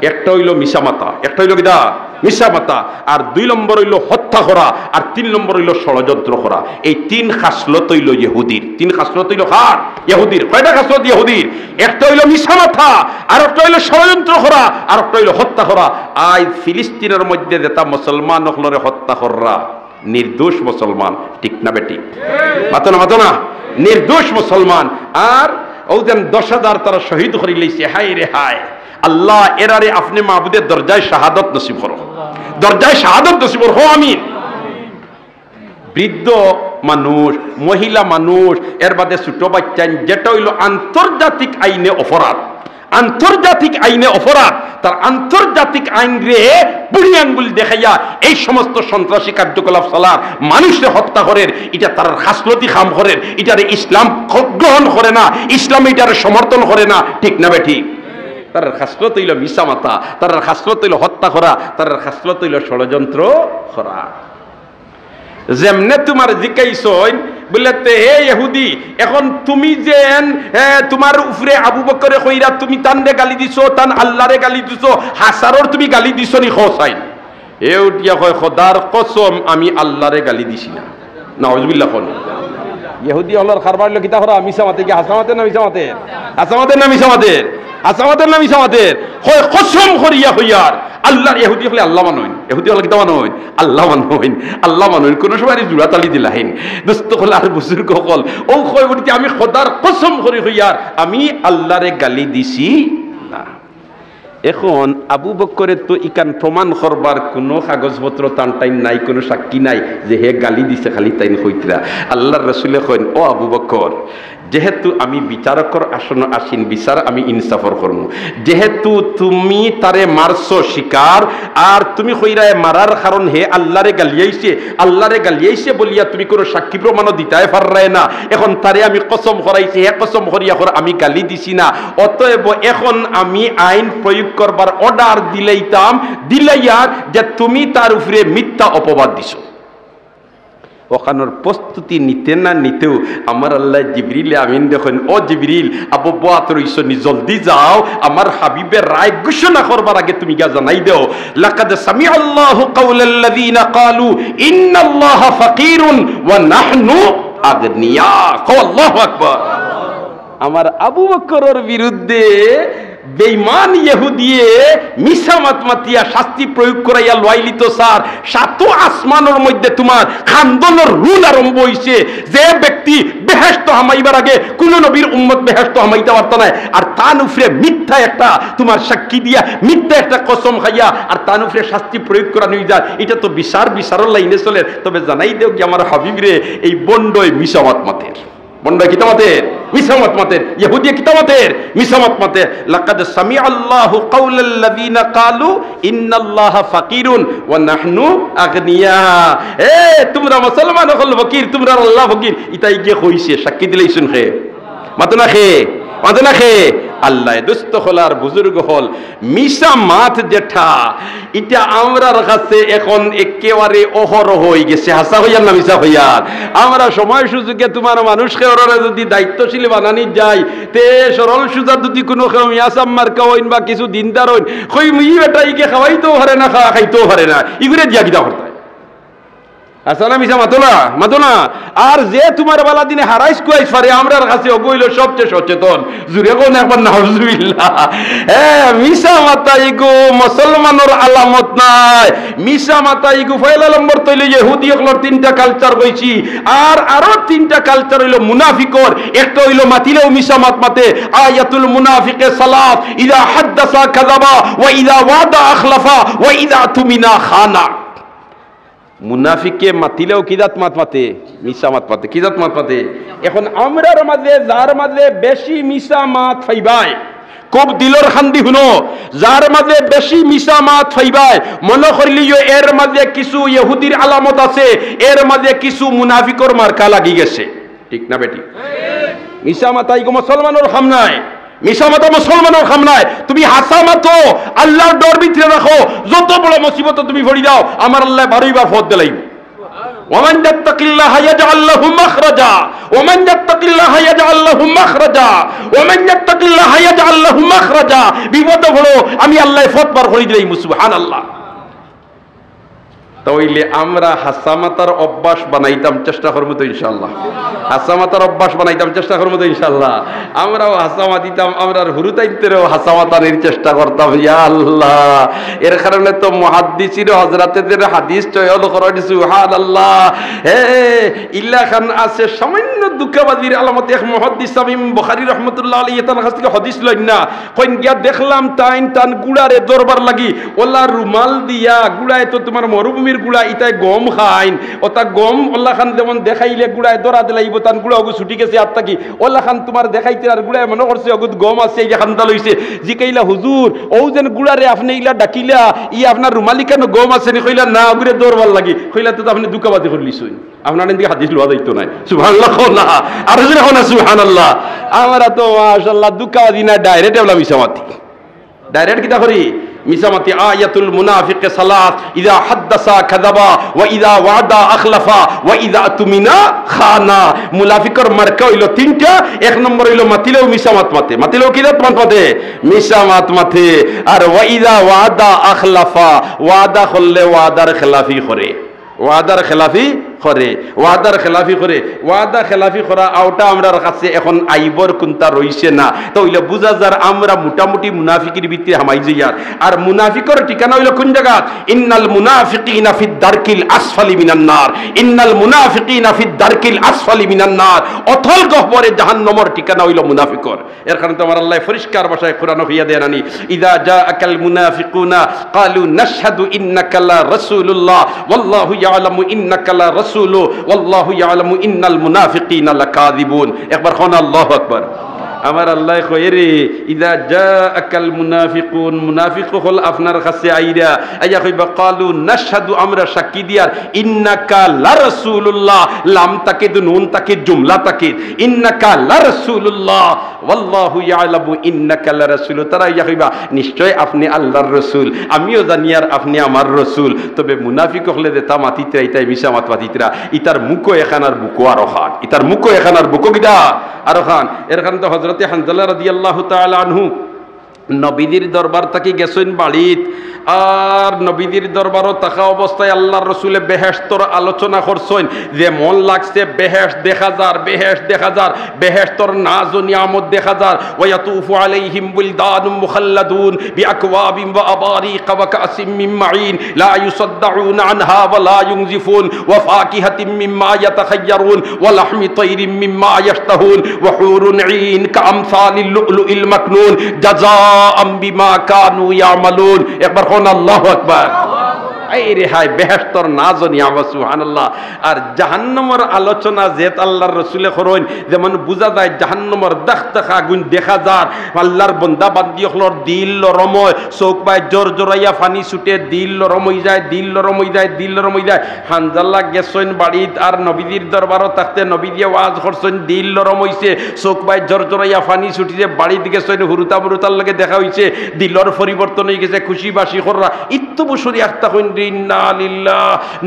একটা হইল মিসামাতা একটা হইল কিটা মিশা মাতা, আর 2 নম্বর হইল হত্যা করা, আর 3 নম্বর হইল ষড়যন্ত্র করা। এই 3 খাসলত হইল ইহুদির। 3 খাসলত হইল কার? ইহুদির। কয়টা খাসলত ইহুদির? একটা হইল মিশা মাথা, আর একটা হইল ষড়যন্ত্র করা, আর একটা হইল হত্যা করা। আজ ফিলিস্তিনের মধ্যে যেটা মুসলমান হলরে হত্যা করা, নির্দোষ মুসলমান, ঠিক না বেটি? মাতো না নির্দোষ মুসলমান। আর ওজন 10,000 তারা শহীদ করে লইছে। হায় রে হায়, আল্লাহ এরারে আপনি মাহবুদের দরজায় শাহাদত নসিব করো, দরজায় শাহাদত নসিব করো, আমিন। বৃদ্ধ মানুষ, মহিলা মানুষ, এর বাদে ছোট বাচ্চা, যেটা হইল আন্তর্জাতিক আইনে অপরাধ, আন্তর্জাতিক আইনে অপরাধ, তার আন্তর্জাতিক আইন রে বুড়ি আঙ্গুল দেখাইয়া এই সমস্ত সন্ত্রাসী কার্যকলাপ চলার, মানুষকে হত্যা করেন, এটা তার খাসলতি খাম করেন, এটারে ইসলাম গ্রহণ করে না, ইসলাম এটারে সমর্থন করে না, ঠিক না বেঠিক? তার খাসলত হইল মিশা মাতা, তার খাসলত হইল হত্যা করা, তার খাসলত হইল ষড়যন্ত্র করা। যেমনে তোমার জিকাইছইন বলতে, হে ইহুদি, এখন তুমি যেন তোমার উপরে আবু বকরে কইরা তুমি তানরে গালি দিছো, তান আল্লাহরে গালি দিছো, হাসারর তুমি গালি দিছো নি খোসাইন? এ উঠিয়া কয়, খোদার কসম আমি আল্লাহরে গালি দিছি না। নাউজুবিল্লাহ। কোন ইহুদি হলার খারবার হলো কিতা করা? মিশা মাতে কি হাসামাতের না মিশা মাতের? হাসামাতের না মিশা মাতের? হাসামাতের না মিশা মাতের? হয় কসম করিয়া হইয়ার আল্লাহর। ইহুদি হলে আল্লাহ মানইন, ইহুদি হলে কিতা মানইন? আল্লাহ মানইন, আল্লাহ মানইন। কোন সময় জোড়া তালি দিলাহিন দোস্ত হল আর বুজুর্গ হল ও কয় বলতে, আমি খোদার কসম করি হইয়ার আমি আল্লাহরে গালি দিছি না। এখন আবু বকরের তো ইকান প্রমাণ করবার কোনো কাগজপত্র টান টাইন নাই, কোনো সাক্ষী নাই যে হে গালি দিছে, খালি তাইন কইতরা। আল্লাহর রাসূলে কইন, ও আবু বকর, যেহেতু আমি বিচারকর আসন আসিন, বিচার আমি ইনসাফর করব, যেহেতু তুমি তারে মারছো শিকার, আর তুমি কইরায় মারার কারণ হে আল্লাহরে গালিয়াইছে, আল্লাহরে গালিয়াইছে বলিয়া তুমি কোনো সাক্ষী প্রমাণও দিতাই পাররায় না, এখন তারে আমি কসম করাইছি, হে কসম করিয়া কর আমি গালি দিছি না, অতএব এখন আমি আইন প্রয়োগ করবার অর্ডার দিলাইয়ার যে তুমি তার উপরে মিথ্যা অপবাদ দিছো। ওখানোর প্রস্তুতি নিতে না নিতেও আমার আল্লাহ জিবরিলে আমিন দেখেন, ও জিবরিল, আবু বাত রইছো নি, জলদি যাও, আমার হাবিবের রায় ঘোষণা করবার আগে তুমি গা জানাই দেও, লাকাদ সামিআল্লাহু কাওলাল্লাযিনা ক্বালু ইন্নাল্লাহা ফাকিরুন ওয়া নাহনু আগনিয়া। আল্লাহু আকবার। আমার আবু বকরের বিরুদ্ধে বেঈমান ইহুদিয়ে মিশা মাতিয়া শাস্তি প্রয়োগ করাইয়া লইলিত স্যার, সাত আসমানের মধ্যে তোমার খান্দনের রুল আরম্ভ হইছে, যে ব্যক্তি বেহেশত হামাইবার আগে কোন নবীর উম্মত বেহেশত হামাইতে পারত না, আর তার উপরে মিথ্যা একটা তোমার সাক্ষী দিয়া, মিথ্যা একটা কসম খাইয়া, আর তার উপরে শাস্তি প্রয়োগ করা নিয়ে যায়, এটা তো বিচারের লাইনে চলে। তবে জানাই দেও কি আমার হাবিব রে, এই বন্ডই মিশা মাতের, বন্ডই কিতামাতের, মিসামাত মাতের, ইহুদি কিতামাতের, মিসামাত মাতের। লাকাদ সামিআল্লাহু কাওলাল্লাযিনা ক্বালু ইন্নাল্লাহা ফাকিরুন ওয়া নাহনু আগনিয়া। এ তোমরা মুসলমান হল ফকির, তোমরা আল্লাহ ফকির, ইতাই গিয়ে কইছে, সাক্ষী দিলেইছুন খে মাতো না খে, মাতো না খে। আল্লাহ দুস্থ হলার বুজুর্গ হল মিশা মাত যেটা, এটা আমরার কাছে এখন একেবারে অহরহ হয়ে গেছে। হাসা হইয়ার না মিশা হইয়ার? আমরা সময় সুযোগে তোমার মানুষকে ওরা যদি দায়িত্বশীল বানানি যায়, তে সরল সুজা যদি কোনো মিয়াসাম মার্কা হইন বা কিছু দিনদার হইন, কই ই বেটা ইকে খাওয়াইতেও পারে না, খাইতেও পারে না, ইগুরে দিয়া কিতা করতে আসলে মিশা মাতো না। আর যে তোমার বেলা দিনে হারাইস কুয়াইস পারে, আমরার কাছে অগইল সবচেয়ে সচেতন, জুড়ে কোন একবার নাউজুবিল্লাহ। হ্যাঁ, মিশা মাতা ইগো মুসলমানের আলামত নাই। মিশা মাতা ইগো পয়লা নম্বর তৈল ইহুদি হলর 3টা কালচার কইছি, আর আরো 3টা কালচার হইল মুনাফিকর। একটা হইল মাতিলেও মিশা মাতে, আয়াতুল মুনাফিকে সালাত, ইযা হাদাসা কাযাবা ওয়া ইযা ওয়াদা আখলাফা ওয়া ইযা তুমিনা খানা। মুনাফিকে মাতিলেও কিজাত মাতে, মিশা মাতে, কিজাত মাতে। এখন আমরার মাঝে যার মাঝে বেশি মিশা মাত ফাইবাই, খুব দিলর খান্দি শুনো, যার মাঝে বেশি মিশা মাত ফাইবাই, মনে করিলিও এর মাঝে কিছু ইহুদির আলামত আছে, এর মাঝে কিছু মুনাফিকর মার্কা লাগি গেছে, ঠিক না বেটি? মিশা মাতাই গো মুসলমানের খাম নাই, মিশা মাতা মুসলমানের খাম নাই। তুমি হাসা মাতো, আল্লাহর ডর ভিতরে রাখো, যত বড় মুসিবত তুমি ভরি দাও, আমার আল্লাহ 12 বার ফত দিলাইব। ওমান ইয়াত্তাকিল্লাহা ইয়াজআল লাহু মাখরাজা, ওমান ইয়াত্তাকিল্লাহা ইয়াজআল লাহু মাখরাজা, ওমান ইয়াত্তাকিল্লাহা ইয়াজআল লাহু মাখরাজা। বিপদ হলো আমি আল্লাহ ফত বার করে দিলাইব, সুবহানাল্লাহ। তাইলে আমরা হাসামাতার অভ্যাস বানাইতাম চেষ্টা করবো তো ইনশাল্লাহ। হাসামাতার অভ্যাস বানাইতাম চেষ্টা করবো তো ইনশাল্লাহ। আমরাও হাসামা দিতাম, আমরা হুরুতাইতেরও হাসামাতানির চেষ্টা করতাম। ইয়া আল্লাহ, এর কারণে তো মুহাদ্দিসির হযরতেদের হাদিস চয়ন করেন সুবহানাল্লাহ। হে ইল্লা খান আছে সামান্য দুঃখবাদীর আলামত। এক মুহাদ্দিস শামীম বুখারী রাহমাতুল্লাহ আলাইহি তার কাছ থেকে হাদিস লইন না, কইন গিয়া দেখলাম টান গুড়ারে দরবার লাগি ওলা রুমাল দিয়া গুড়ায় তো তোমার মরুভূমির গুড়া ইতাই গম খাইন, ওটা গম ওল্লা খান যেমন দেখাইলে গুড়ায় দরা দিলাইব তান গুড়া ওগু ছুটি গেছে আর থাকি ওল্লা খান তোমার দেখাইতে আর গুড়ায় মনে করছে অগুত গম আছে এই যে খান্দা লইছে জিকাইলা হুজুর ও যেন গুড়ারে আপনি ইলা ডাকিলা ই আপনার রুমালি কেন গম আছে নি? কইলা না গুড়ে দরবার লাগি। কইলা তো আপনি দুঃখবাদী করলিছুন, আপনার দিকে হাদিস লওয়া যাইতো না। সুবহানাল্লাহ না আর যদি না সুবহানাল্লাহ। আমরা তো মাশাআল্লাহ দুঃখবাদী না, ডাইরেক্ট এবলা মিছামাতি। ডাইরেক্ট কিতা করি মিছামাতি। আয়াতুল মুনাফিক সালাত, ইযা হাদাসা কাযাবা ওয়া ইযা ওয়াদা আখলাফা ওয়া ইযা তুমিনা খানা। মুনাফিকর মার্কা হইল তিনটা। এক নম্বর হইল মাতিলেও মিছামাত মাতে, মাতিলেও কি রাত মাতে মিছামাত মাতে। আর ওয়া ইযা ওয়াদা আখলাফা, ওয়াদা করলে ওয়াদার খেলাফি করে, ওয়াদার খেলাফি করে, ওয়াদার খেলাফি করে। ওয়াদা খেলাফি করা আওটা আমরার কাছে এখন আইবর কোনটা রইছে না। তো হইলে বুঝা যার আমরা মোটামুটি মুনাফিকের ভিতরে হামাই যাইয়ার। আর মুনাফিকর ঠিকানা হইল কোন জায়গা? ইন্নাল মুনাফিকিনা ফিদ দারকিল আসফালি মিনান নার, ইন্নাল মুনাফিকিনা ফিদ দারকিল আসফালি মিনান নার। অথল গহ্বরে জাহান্নামের ঠিকানা হইল মুনাফিকর। এর কারণে তো আমার আল্লাহ পরিষ্কার ভাষায় কোরআন হইয়া দেন আনি, ইযা জাআকাল মুনাফিকুনা ক্বালু নাশহাদু ইন্নাকা লা রাসূলুল্লাহ ওয়াল্লাহু ইয়ালামু ইন্নাকা লা রাসূলু ওয়াল্লাহু ইয়ালামু ইন্নাল মুনাফিকিনা লাকাযিবুন। একবার কোন আল্লাহু আকবার। আমার আল্লাহ কয় রে ইযা জাআকাল মুনাফিকুন, মুনাফিক হল আপনার কাছে আইরা আইয়া কইবা ক্বালু নাশহাদু, আমরা সাক্ষী দিয়ার, ইন্নাকা লা রাসূলুল্লাহ, লাম তাকিদ নুন তাকিদ জুমলা তাকিদ, ইন্নাকা লা রাসূলুল্লাহ ওয়াল্লাহু ইয়ালামু ইন্নাকা লা রাসূল। তারা ইয়া কইবা নিশ্চয় আপনি আল্লাহর রাসূল, আমিও জানি আর আপনি আমার রাসূল। তবে মুনাফিক হলে যে তা মাতিতরা ইতাই মিছা মাত মাতিতরা, ইতার মুখো এখানার বুকো আরো খান, ইতার মুখো এখানার বুকো কিটা আরো খান। এর কারণে তো হযরত হানজালা রাদিয়াল্লাহু তাআলা আনহু নবীদের দরবার থেকে গেছেন বাড়িত। আর নবীদের দরবারও থাকা অবস্থায় আল্লাহর রসুলে বেহেশতর আলোচনা করছেন যে মন লাগছে বেহেশত দেখা যার, বেহেশত দেখা যার, বেহেশতর নাজ ও নিয়ামত দেখা যার। ওয়ায়াতুফু আলাইহিম বুলদানুম মুখাল্লাদুন বিআকওয়াবিন ওয়া আবারিক ওয়া কাসিম মিন মাইন লা ইউসাদ্দাউনা আনহা ওয়া লা ইউনজিফুন ওয়া ফাকিহাতিন মিম্মা ইয়াতাখায়্যারুন ওয়া লাহমি তায়রিন মিম্মা ইয়াশতাহুন ওয়া হুরুন ঈন কাআমসালিল লু'লুইল মাকনুন জাযাআম বিমা কানু ইয়ামালুন। একবার আল্লাহু আকবার। এই রেহাই বেহেশতর নাজ ও নিয়ামত সুবহানাল্লাহ। আর জাহান্নামের আলোচনা যেত আল্লাহর রাসূলে করেন, যেমন বুঝা যায় জাহান্নামের দাগতাখা আগুন দেখা যায়। আল্লাহর বান্দা বান্দি হলর দিল লরময়, চোখ পায় জোর জোরাইয়া পানি ছুটে, দিল লরম হয়ে যায়, দিল লরম হয়ে যায়, দিল লরম হয়ে যায়। হানজালা গেছেন বাড়িত আর নবীদের দরবারও থাকতে নবী দিয়ে ওয়াজ করছেন, দিল লরম হইছে, চোখ পায় জোর জোরাইয়া পানি ছুটিছে। বাড়িতে গেছেন হুরুতা মুরুতার লগে দেখা হইছে, দিলর পরিবর্তন হয়ে গেছে, খুশি বাসি কররা ইত্তু বসরি আখতা হইন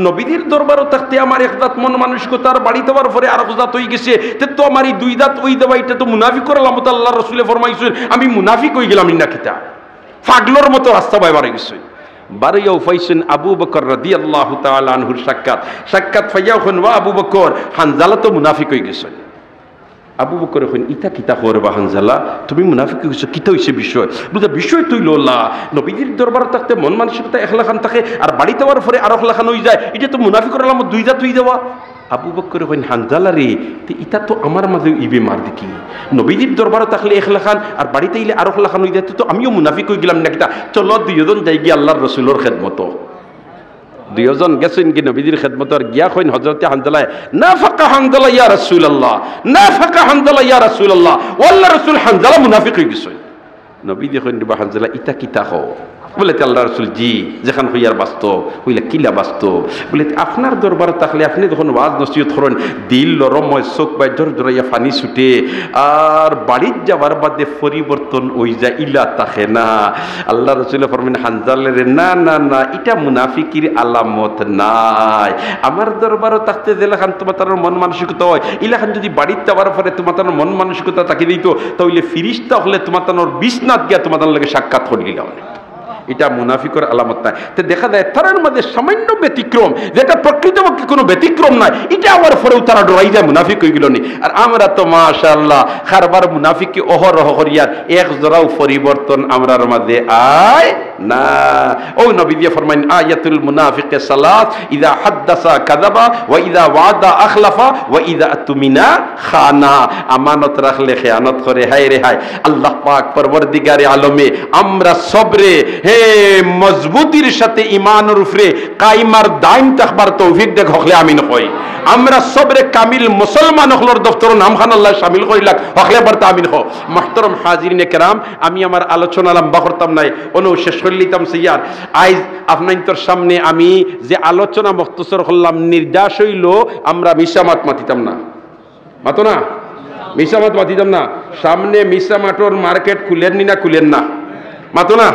নবীদের দরবারও থাকতে আমার এক দাঁত মন মানসিকতার বাড়ি দেওয়ার পরে আর এক দাঁত হয়ে গেছে। তো আমার এই দুই দাঁত ওই দেওয়া, এটা তো মুনাফিক করলাম। আল্লাহ রসুলে ফরমাইছেন আমি মুনাফিক হয়ে গেলাম না কিতা, পাগলোর মতো রাস্তা বাইবার গেছে। বারইয়াও ফাইছেন আবু বকর রাদিয়াল্লাহু তাআলা আনহুর সাক্ষাৎ, সাক্ষাৎ ফাইয়াও হন ওয়া আবু বকর, হানজালা তো মুনাফিক হয়ে গেছে। আবু বকর কইন ইতা কিতা করবা হানজালা, তুমি মুনাফিক হইছো, কিতা হইছে বিষয়? বুঝা বিষয় তুই লোলা নবীদের দরবার থাকতে মন মানসিকতা একলাখান থাকে আর বাড়ি দেওয়ার পরে আর একলাখান হয়ে যায়, এটা তো মুনাফিকর আলামত, দুই জাত হয়ে যাওয়া। আবু বকর কইন হানজালা রে ইতা তো আমার মাঝে ইবে মার দেখি, নবীদের দরবারও থাকলে একলাখান আর বাড়িতে ইলে আর একলাখান হয়ে যায়, তো আমিও মুনাফিক হয়ে গেলাম না কিতা। চলো দুইজন যাই গিয়ে আল্লাহর রসুলের খেদমত। দুইজন গেছেন কি নবীদের খেদমত আর গিয়া কইন হযরতে হানজালা নাফাকা হানজালা ইয়া রাসূলুল্লাহ, নাফাকা হানজালা ইয়া রাসূলুল্লাহ। আল্লাহর রাসূল হানজালা মুনাফিক হয়ে গেছে। নবী দেখেন হানজালা ইতা কিতা হও? বলে আল্লাহ রসুল জি, যেখান হইয়ার বাস্তব হইলে কিলা বাস্তব। বলে আপনার দরবার থাকলে আপনি যখন ওয়াজ নসিহত করেন দিল লরময়, চোখ বাই জোর জোরাইয়া পানি ছুটে, আর বাড়ির যাবার বাদে পরিবর্তন ওই যায়, ইলা থাকে না। আল্লাহ রসুল ফরমেন হানজালের না না না, এটা মুনাফিকির আলামত নাই। আমার দরবারও থাকতে যেলাখান তোমার তার মন মানসিকতা হয়, ইলাখান যদি বাড়ির যাবার পরে তোমার তার মন মানসিকতা তাকে দিত, তাহলে ফিরিস্তা হলে তোমার তার বিছনাথ গিয়া তোমার তার লাগে সাক্ষাৎ করে নিলাম। এটা মুনাফিকের আলামত নাই। তো দেখা যায় তারার মধ্যে সামান্য ব্যতিক্রম, যেটা প্রকৃতপক্ষে কোনো ব্যতিক্রম নাই, এটা আবার পরেও তারা ডরাই যায় মুনাফিক হইগুলো নি। আর আমরা তো মাশাআল্লাহ খারবার মুনাফিককে অহরহ করিয়ার এক জোড়াও পরিবর্তন আমরার মাঝে আয় না। ও নবী দিয়ে ফরমাইন আয়াতুল মুনাফিকে সালাত, ইযা হাদ্দাসা কাযাবা ওয়া ইযা ওয়াদা আখলাফা ওয়া ইযা তুমিনা খানা। আমানত রাখলে খেয়ানত করে। হায় রে হায়, আল্লাহ পাক পরবর্তীকারে আলমে আমরা সবরে হে মজবুতির সাথে ইমানের উপরে কাইমার দাইম থাকবার তৌফিক দেখ হকলে আমিন কই। আমরা সবরে কামিল মুসলমান হলর দফতর নামখান আল্লাহ শামিল করিলাক হকলে বার্তা আমিন হো। মুহতারাম হাজিরিনে কেরাম, আমি আমার আলোচনা লম্বা করতাম নাই, অনু শেষ করিলাম সিয়ার। আজ আপনার সামনে আমি যে আলোচনা মুখতসর করলাম, নির্দেশ হইল আমরা মিশামাত মাতিতাম না, মাতো না, মিশামাত মাতিতাম না। সামনে মিশামাটোর মার্কেট খুলেন নি না খুলেন না, মাতো না,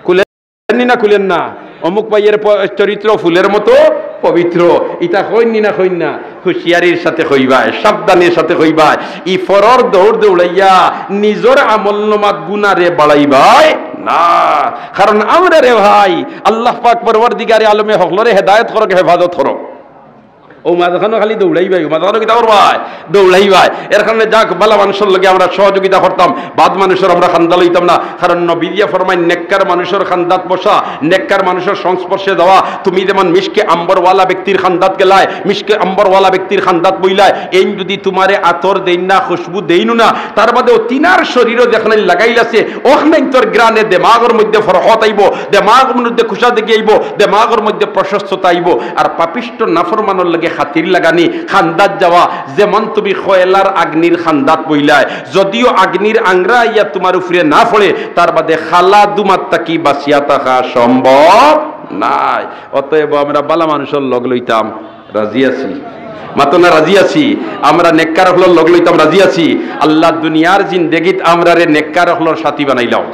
খুলেন নি না খুলেন না। অমুক ভাইয়ের চরিত্র ফুলের মতো পবিত্র, ইটা কইনি না কইন না, হুঁশিয়ারির সাথে কইবায়, সাবধানের সাথে কইবায়। ই ফরর দৌড় দৌড়াইয়া নিজের আমল নামাত গুনারে বাড়াইবাই না। কারণ আমরা রে ভাই আল্লাহ পাক পরওয়ারদিগারে আলমে হকলরে হেদায়েত করক, হেফাজত করক। ও মাঝখানে খালি দৌড়াই ভাই, মাঝখানে কিতা করবাই, দৌড়াই ভাই। এর কারণে যাক বালা মানুষের লগে আমরা সহযোগিতা করতাম, বাদ মানুষের আমরা খান্দা লইতাম না। কারণ নবীয়া ফরমাই নেককার মানুষের খান্দাত বসা, নেককার মানুষের সংস্পর্শে যাওয়া। তুমি যেমন মিশকে আম্বরওয়ালা ব্যক্তির খান্দাত গেলায়, মিশকে আম্বরওয়ালা ব্যক্তির খান্দাত বইলায়, এই যদি তোমারে আতর দেই না, খুশবু দেইনু না, তার বাদেও তিনার শরীরও যেখানে লাগাইলাছে ওখানে তোর গ্রানে দেমাগের মধ্যে ফরহত আইব, দেমাগের মধ্যে খুশা দেখে আইব, দেমাগের মধ্যে প্রশস্ততা আইব। আর পাপিষ্ট নাফরমানের লাগে খাতির লাগানি খান্দাত যাওয়া, যেমন তুমি খয়লার আগ্নির খান্দাত বইলায়, যদিও আগ্নির আংরা ইয়া তোমার উপরে না পড়ে, তার বাদে খালা দুমাত্তা কি বাঁচিয়া থাকা সম্ভব নাই। অতএব আমরা বালা মানুষের লগ লইতাম, রাজি আছি, মাতো না রাজি আছি। আমরা নেককার হলর লগ লইতাম, রাজি আছি। আল্লাহ দুনিয়ার জিন্দেগিত আমরা রে নেককার হলর সাথী বানাইলাম,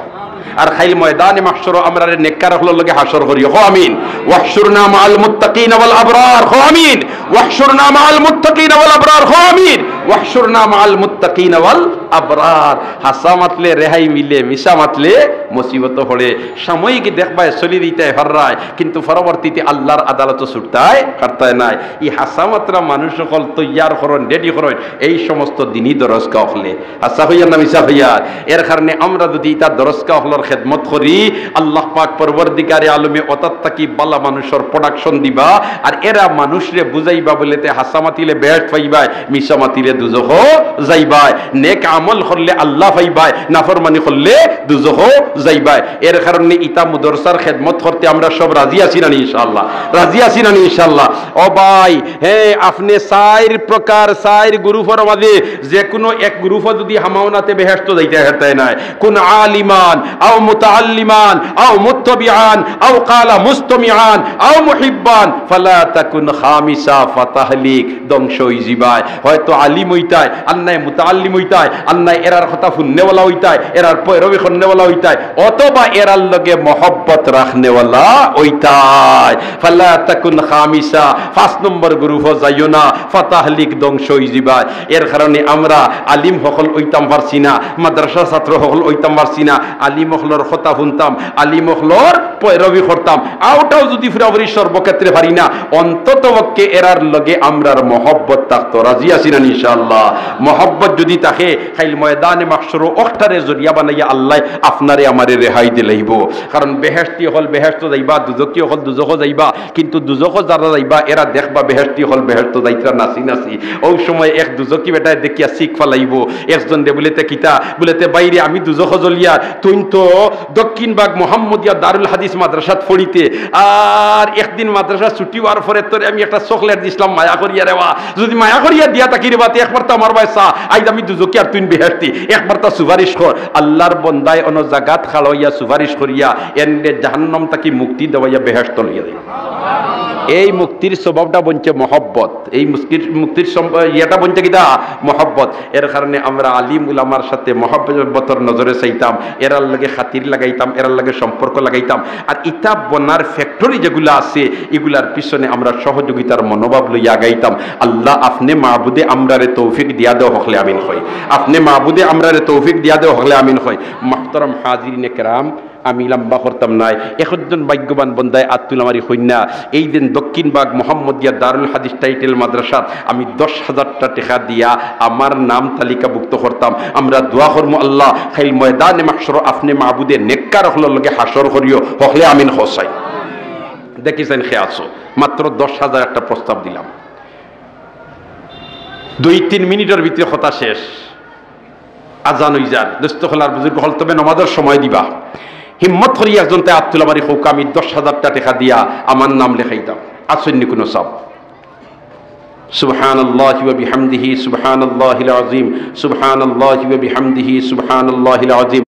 আর খাইল ময়দানে মাহশর আমরা রে নেককার হলর লগে হাসর করি। হো আমিন। ওয়াহশুরনা মাআল মুত্তাকিন ওয়াল আবরার। হো আমিন। ওয়াহশুরনা মাআল মুত্তাকিন ওয়াল আবরার। হো আমিন। ওয়াহশুরনা মাআল মুত্তাকিন ওয়াল আবরার। হাসা মাতলে রেহাই মিলে, মিশা মাতলে মুসিবত হলে। সাময়িক দেখবায় চলি দিতে হররায়, কিন্তু পরবর্তীতে আল্লাহর আদালত ছুটতায় কাটতায় নাই। এই হাসা মাত্রা মানুষ সকল তৈয়ার করেন, রেডি করেন, এই সমস্ত দিনই দরজকা হলে হাসা হইয়ার না মিশা হইয়ার। এর কারণে আমরা যদি তার দরজকা হলর খেদমত করি, আল্লাহ পাক পরবর্তীকারে আলমে অতাত থাকি বালা মানুষের প্রোডাকশন দিবা। আর এরা মানুষরে বুঝাইবা বলেতে হাসা মাতিলে বেহেশত পাইবাই, মিশা মাতিলে দুজখ যাইবাই। নেক আমল করলে আল্লাহ পাইবাই, নাফরমানি করলে দুজখ যাইবাই। এর কারণে ইতা মুদরসার খেদমত করতে আমরা সব রাজি আছি না ইনশাআল্লাহ, রাজি আছি না ইনশাআল্লাহ। ও ভাই হে, আপনি চার প্রকার চার গ্রুপের মাঝে যে কোনো এক গ্রুপ যদি হামাওনাতে বেহেশত যাইতে হেরতায় নাই। কোন আলিমান আও মুতাআল্লিমান আও মুত্তাবিআন আও কালা মুস্তামিআন আও মুহিব্বান ফালা তাকুন খামিসা ফাতাহলিক। ধ্বংস হই যাবায়। হয়তো আলিম হইতায়, আন্নায় মুতাআল্লিম হইতায়, আন্নায় এরার কথা শুননেওয়ালা হইতায়, এরার পয়রবি করনেওয়ালা হইতায়, অথবা এরার লগে মহব্বত রাখনেওয়ালা হইতায়। ফালা তাকুন খামিসা, 5 নম্বর গ্রুপ যাইও না, ফাতাহলিক, ধ্বংস হই যাবায়। এর কারণে আমরা আলিম হকল হইতাম পারছি না, মাদ্রাসা ছাত্র হকল হইতাম পারছি না। আলিম হকলর কথা শুনতাম, আলিম হকলর পয়রবি করতাম, আওটাও যদি পুরাপুরি সর্বক্ষেত্রে পারি না, অন্তত পক্ষে এরার লগে আমরার মহব্বত থাকতো। রাজি আছি না ইনশাআল্লাহ? মহব্বত যদি থাকে, খাইল ময়দানে মাহশর অখটারে জরিয়া বানাইয়া আল্লাহ আপনারে আমারে রেহাই দিলাইব। কারণ বেহেশতি হল বেহেশত যাইবা, দুজকি হল দুজখ যাইবা, কিন্তু দুজখ যারা যাইবা এরা দেখবা বেহেশতি হল বেহেশত যাইতা নাচি নাচি। ওই সময় এক দুজকি বেটায় দেখিয়া শিখ ফালাইব। একজন দে বলেতে কিতা বলেতে, বাইরে আমি দুজখ জ্বলিয়া, তুই তো দক্ষিণ বাগ মোহাম্মদিয়া দারুল হাদিস মাদ্রাসাত পড়িতে, আর একদিন মাদ্রাসা ছুটি হওয়ার পরে তোরে আমি একটা চকলেট দিছিলাম মায়া করিয়া রেবা, যদি মায়া করিয়া দিয়া তাকি রেবা একবার তো আমার ভাই চা আইজ আমি দুজকি আর তুই বেহেশতি, একবার তা সুপারিশ কর। আল্লাহর বন্দায় অন জাগাত খালইয়া সুপারিশ করিয়া এন্ডে জাহান্নাম তাকি মুক্তি দেওয়াইয়া বেহেশত লইয়া দেয়। এই মুক্তির স্বভাবটা বঞ্চে মহব্বত, এই মুক্তির ইয়েটা বঞ্চে কিনা মহব্বত। এর কারণে আমরা আলিম উলামার সাথে মহব্বতর নজরে চাইতাম, এরার লাগে খাতির লাগাইতাম, এরার লাগে সম্পর্ক লাগাইতাম। আর ইতাব বনার ফ্যাক্টরি যেগুলো আছে এগুলার পিছনে আমরা সহযোগিতার মনোভাব লইয়া গাইতাম। আল্লাহ আপনি মাহবুদে আমরারে তৌফিক দিয়া দেও হকলে আমিন হয়, আপনি মাহবুদে আমরারে তৌফিক দিয়া দেও হকলে আমিন হয়। মুহতারাম হাজিরিনে কেরাম, আমি লম্বা করতাম নাই। একজন ভাগ্যবান বন্দায় আত্মুলামারি হইনা এই দিন দক্ষিণবাগ মোহাম্মদিয়া দারুল হাদিস টাইটেল মাদ্রাসাত আমি 10,000টা টাকা দিয়া আমার নাম তালিকাভুক্ত করতাম। আমরা দোয়া করমু আল্লাহ খাইল ময়দানে মাহশর আপনি মাহবুদে নেককার হলের লগে হাসর করিও হকলে আমিন হোসাই। দেখিছেন খে আছো মাত্র 10,000 একটা প্রস্তাব দিলাম, 2-3 মিনিটের ভিতরে কথা শেষ। আজান হই যার দোস্ত হলার বুজুর্গ হল তবে নমাজের সময় দিবা। হিম্মত করি একজন তাই আত্মুলামারি হোক আমি 10,000টা টাকা দিয়া আমার নাম লেখাইতাম। আসেননি কোনো সব। সুবহানাল্লাহি ওয়া বিহামদিহি সুবহানাল্লাহিল আযীম সুবহানাল্লাহি ওয়া বিহামদিহি সুবহানাল্লাহিল আযীম।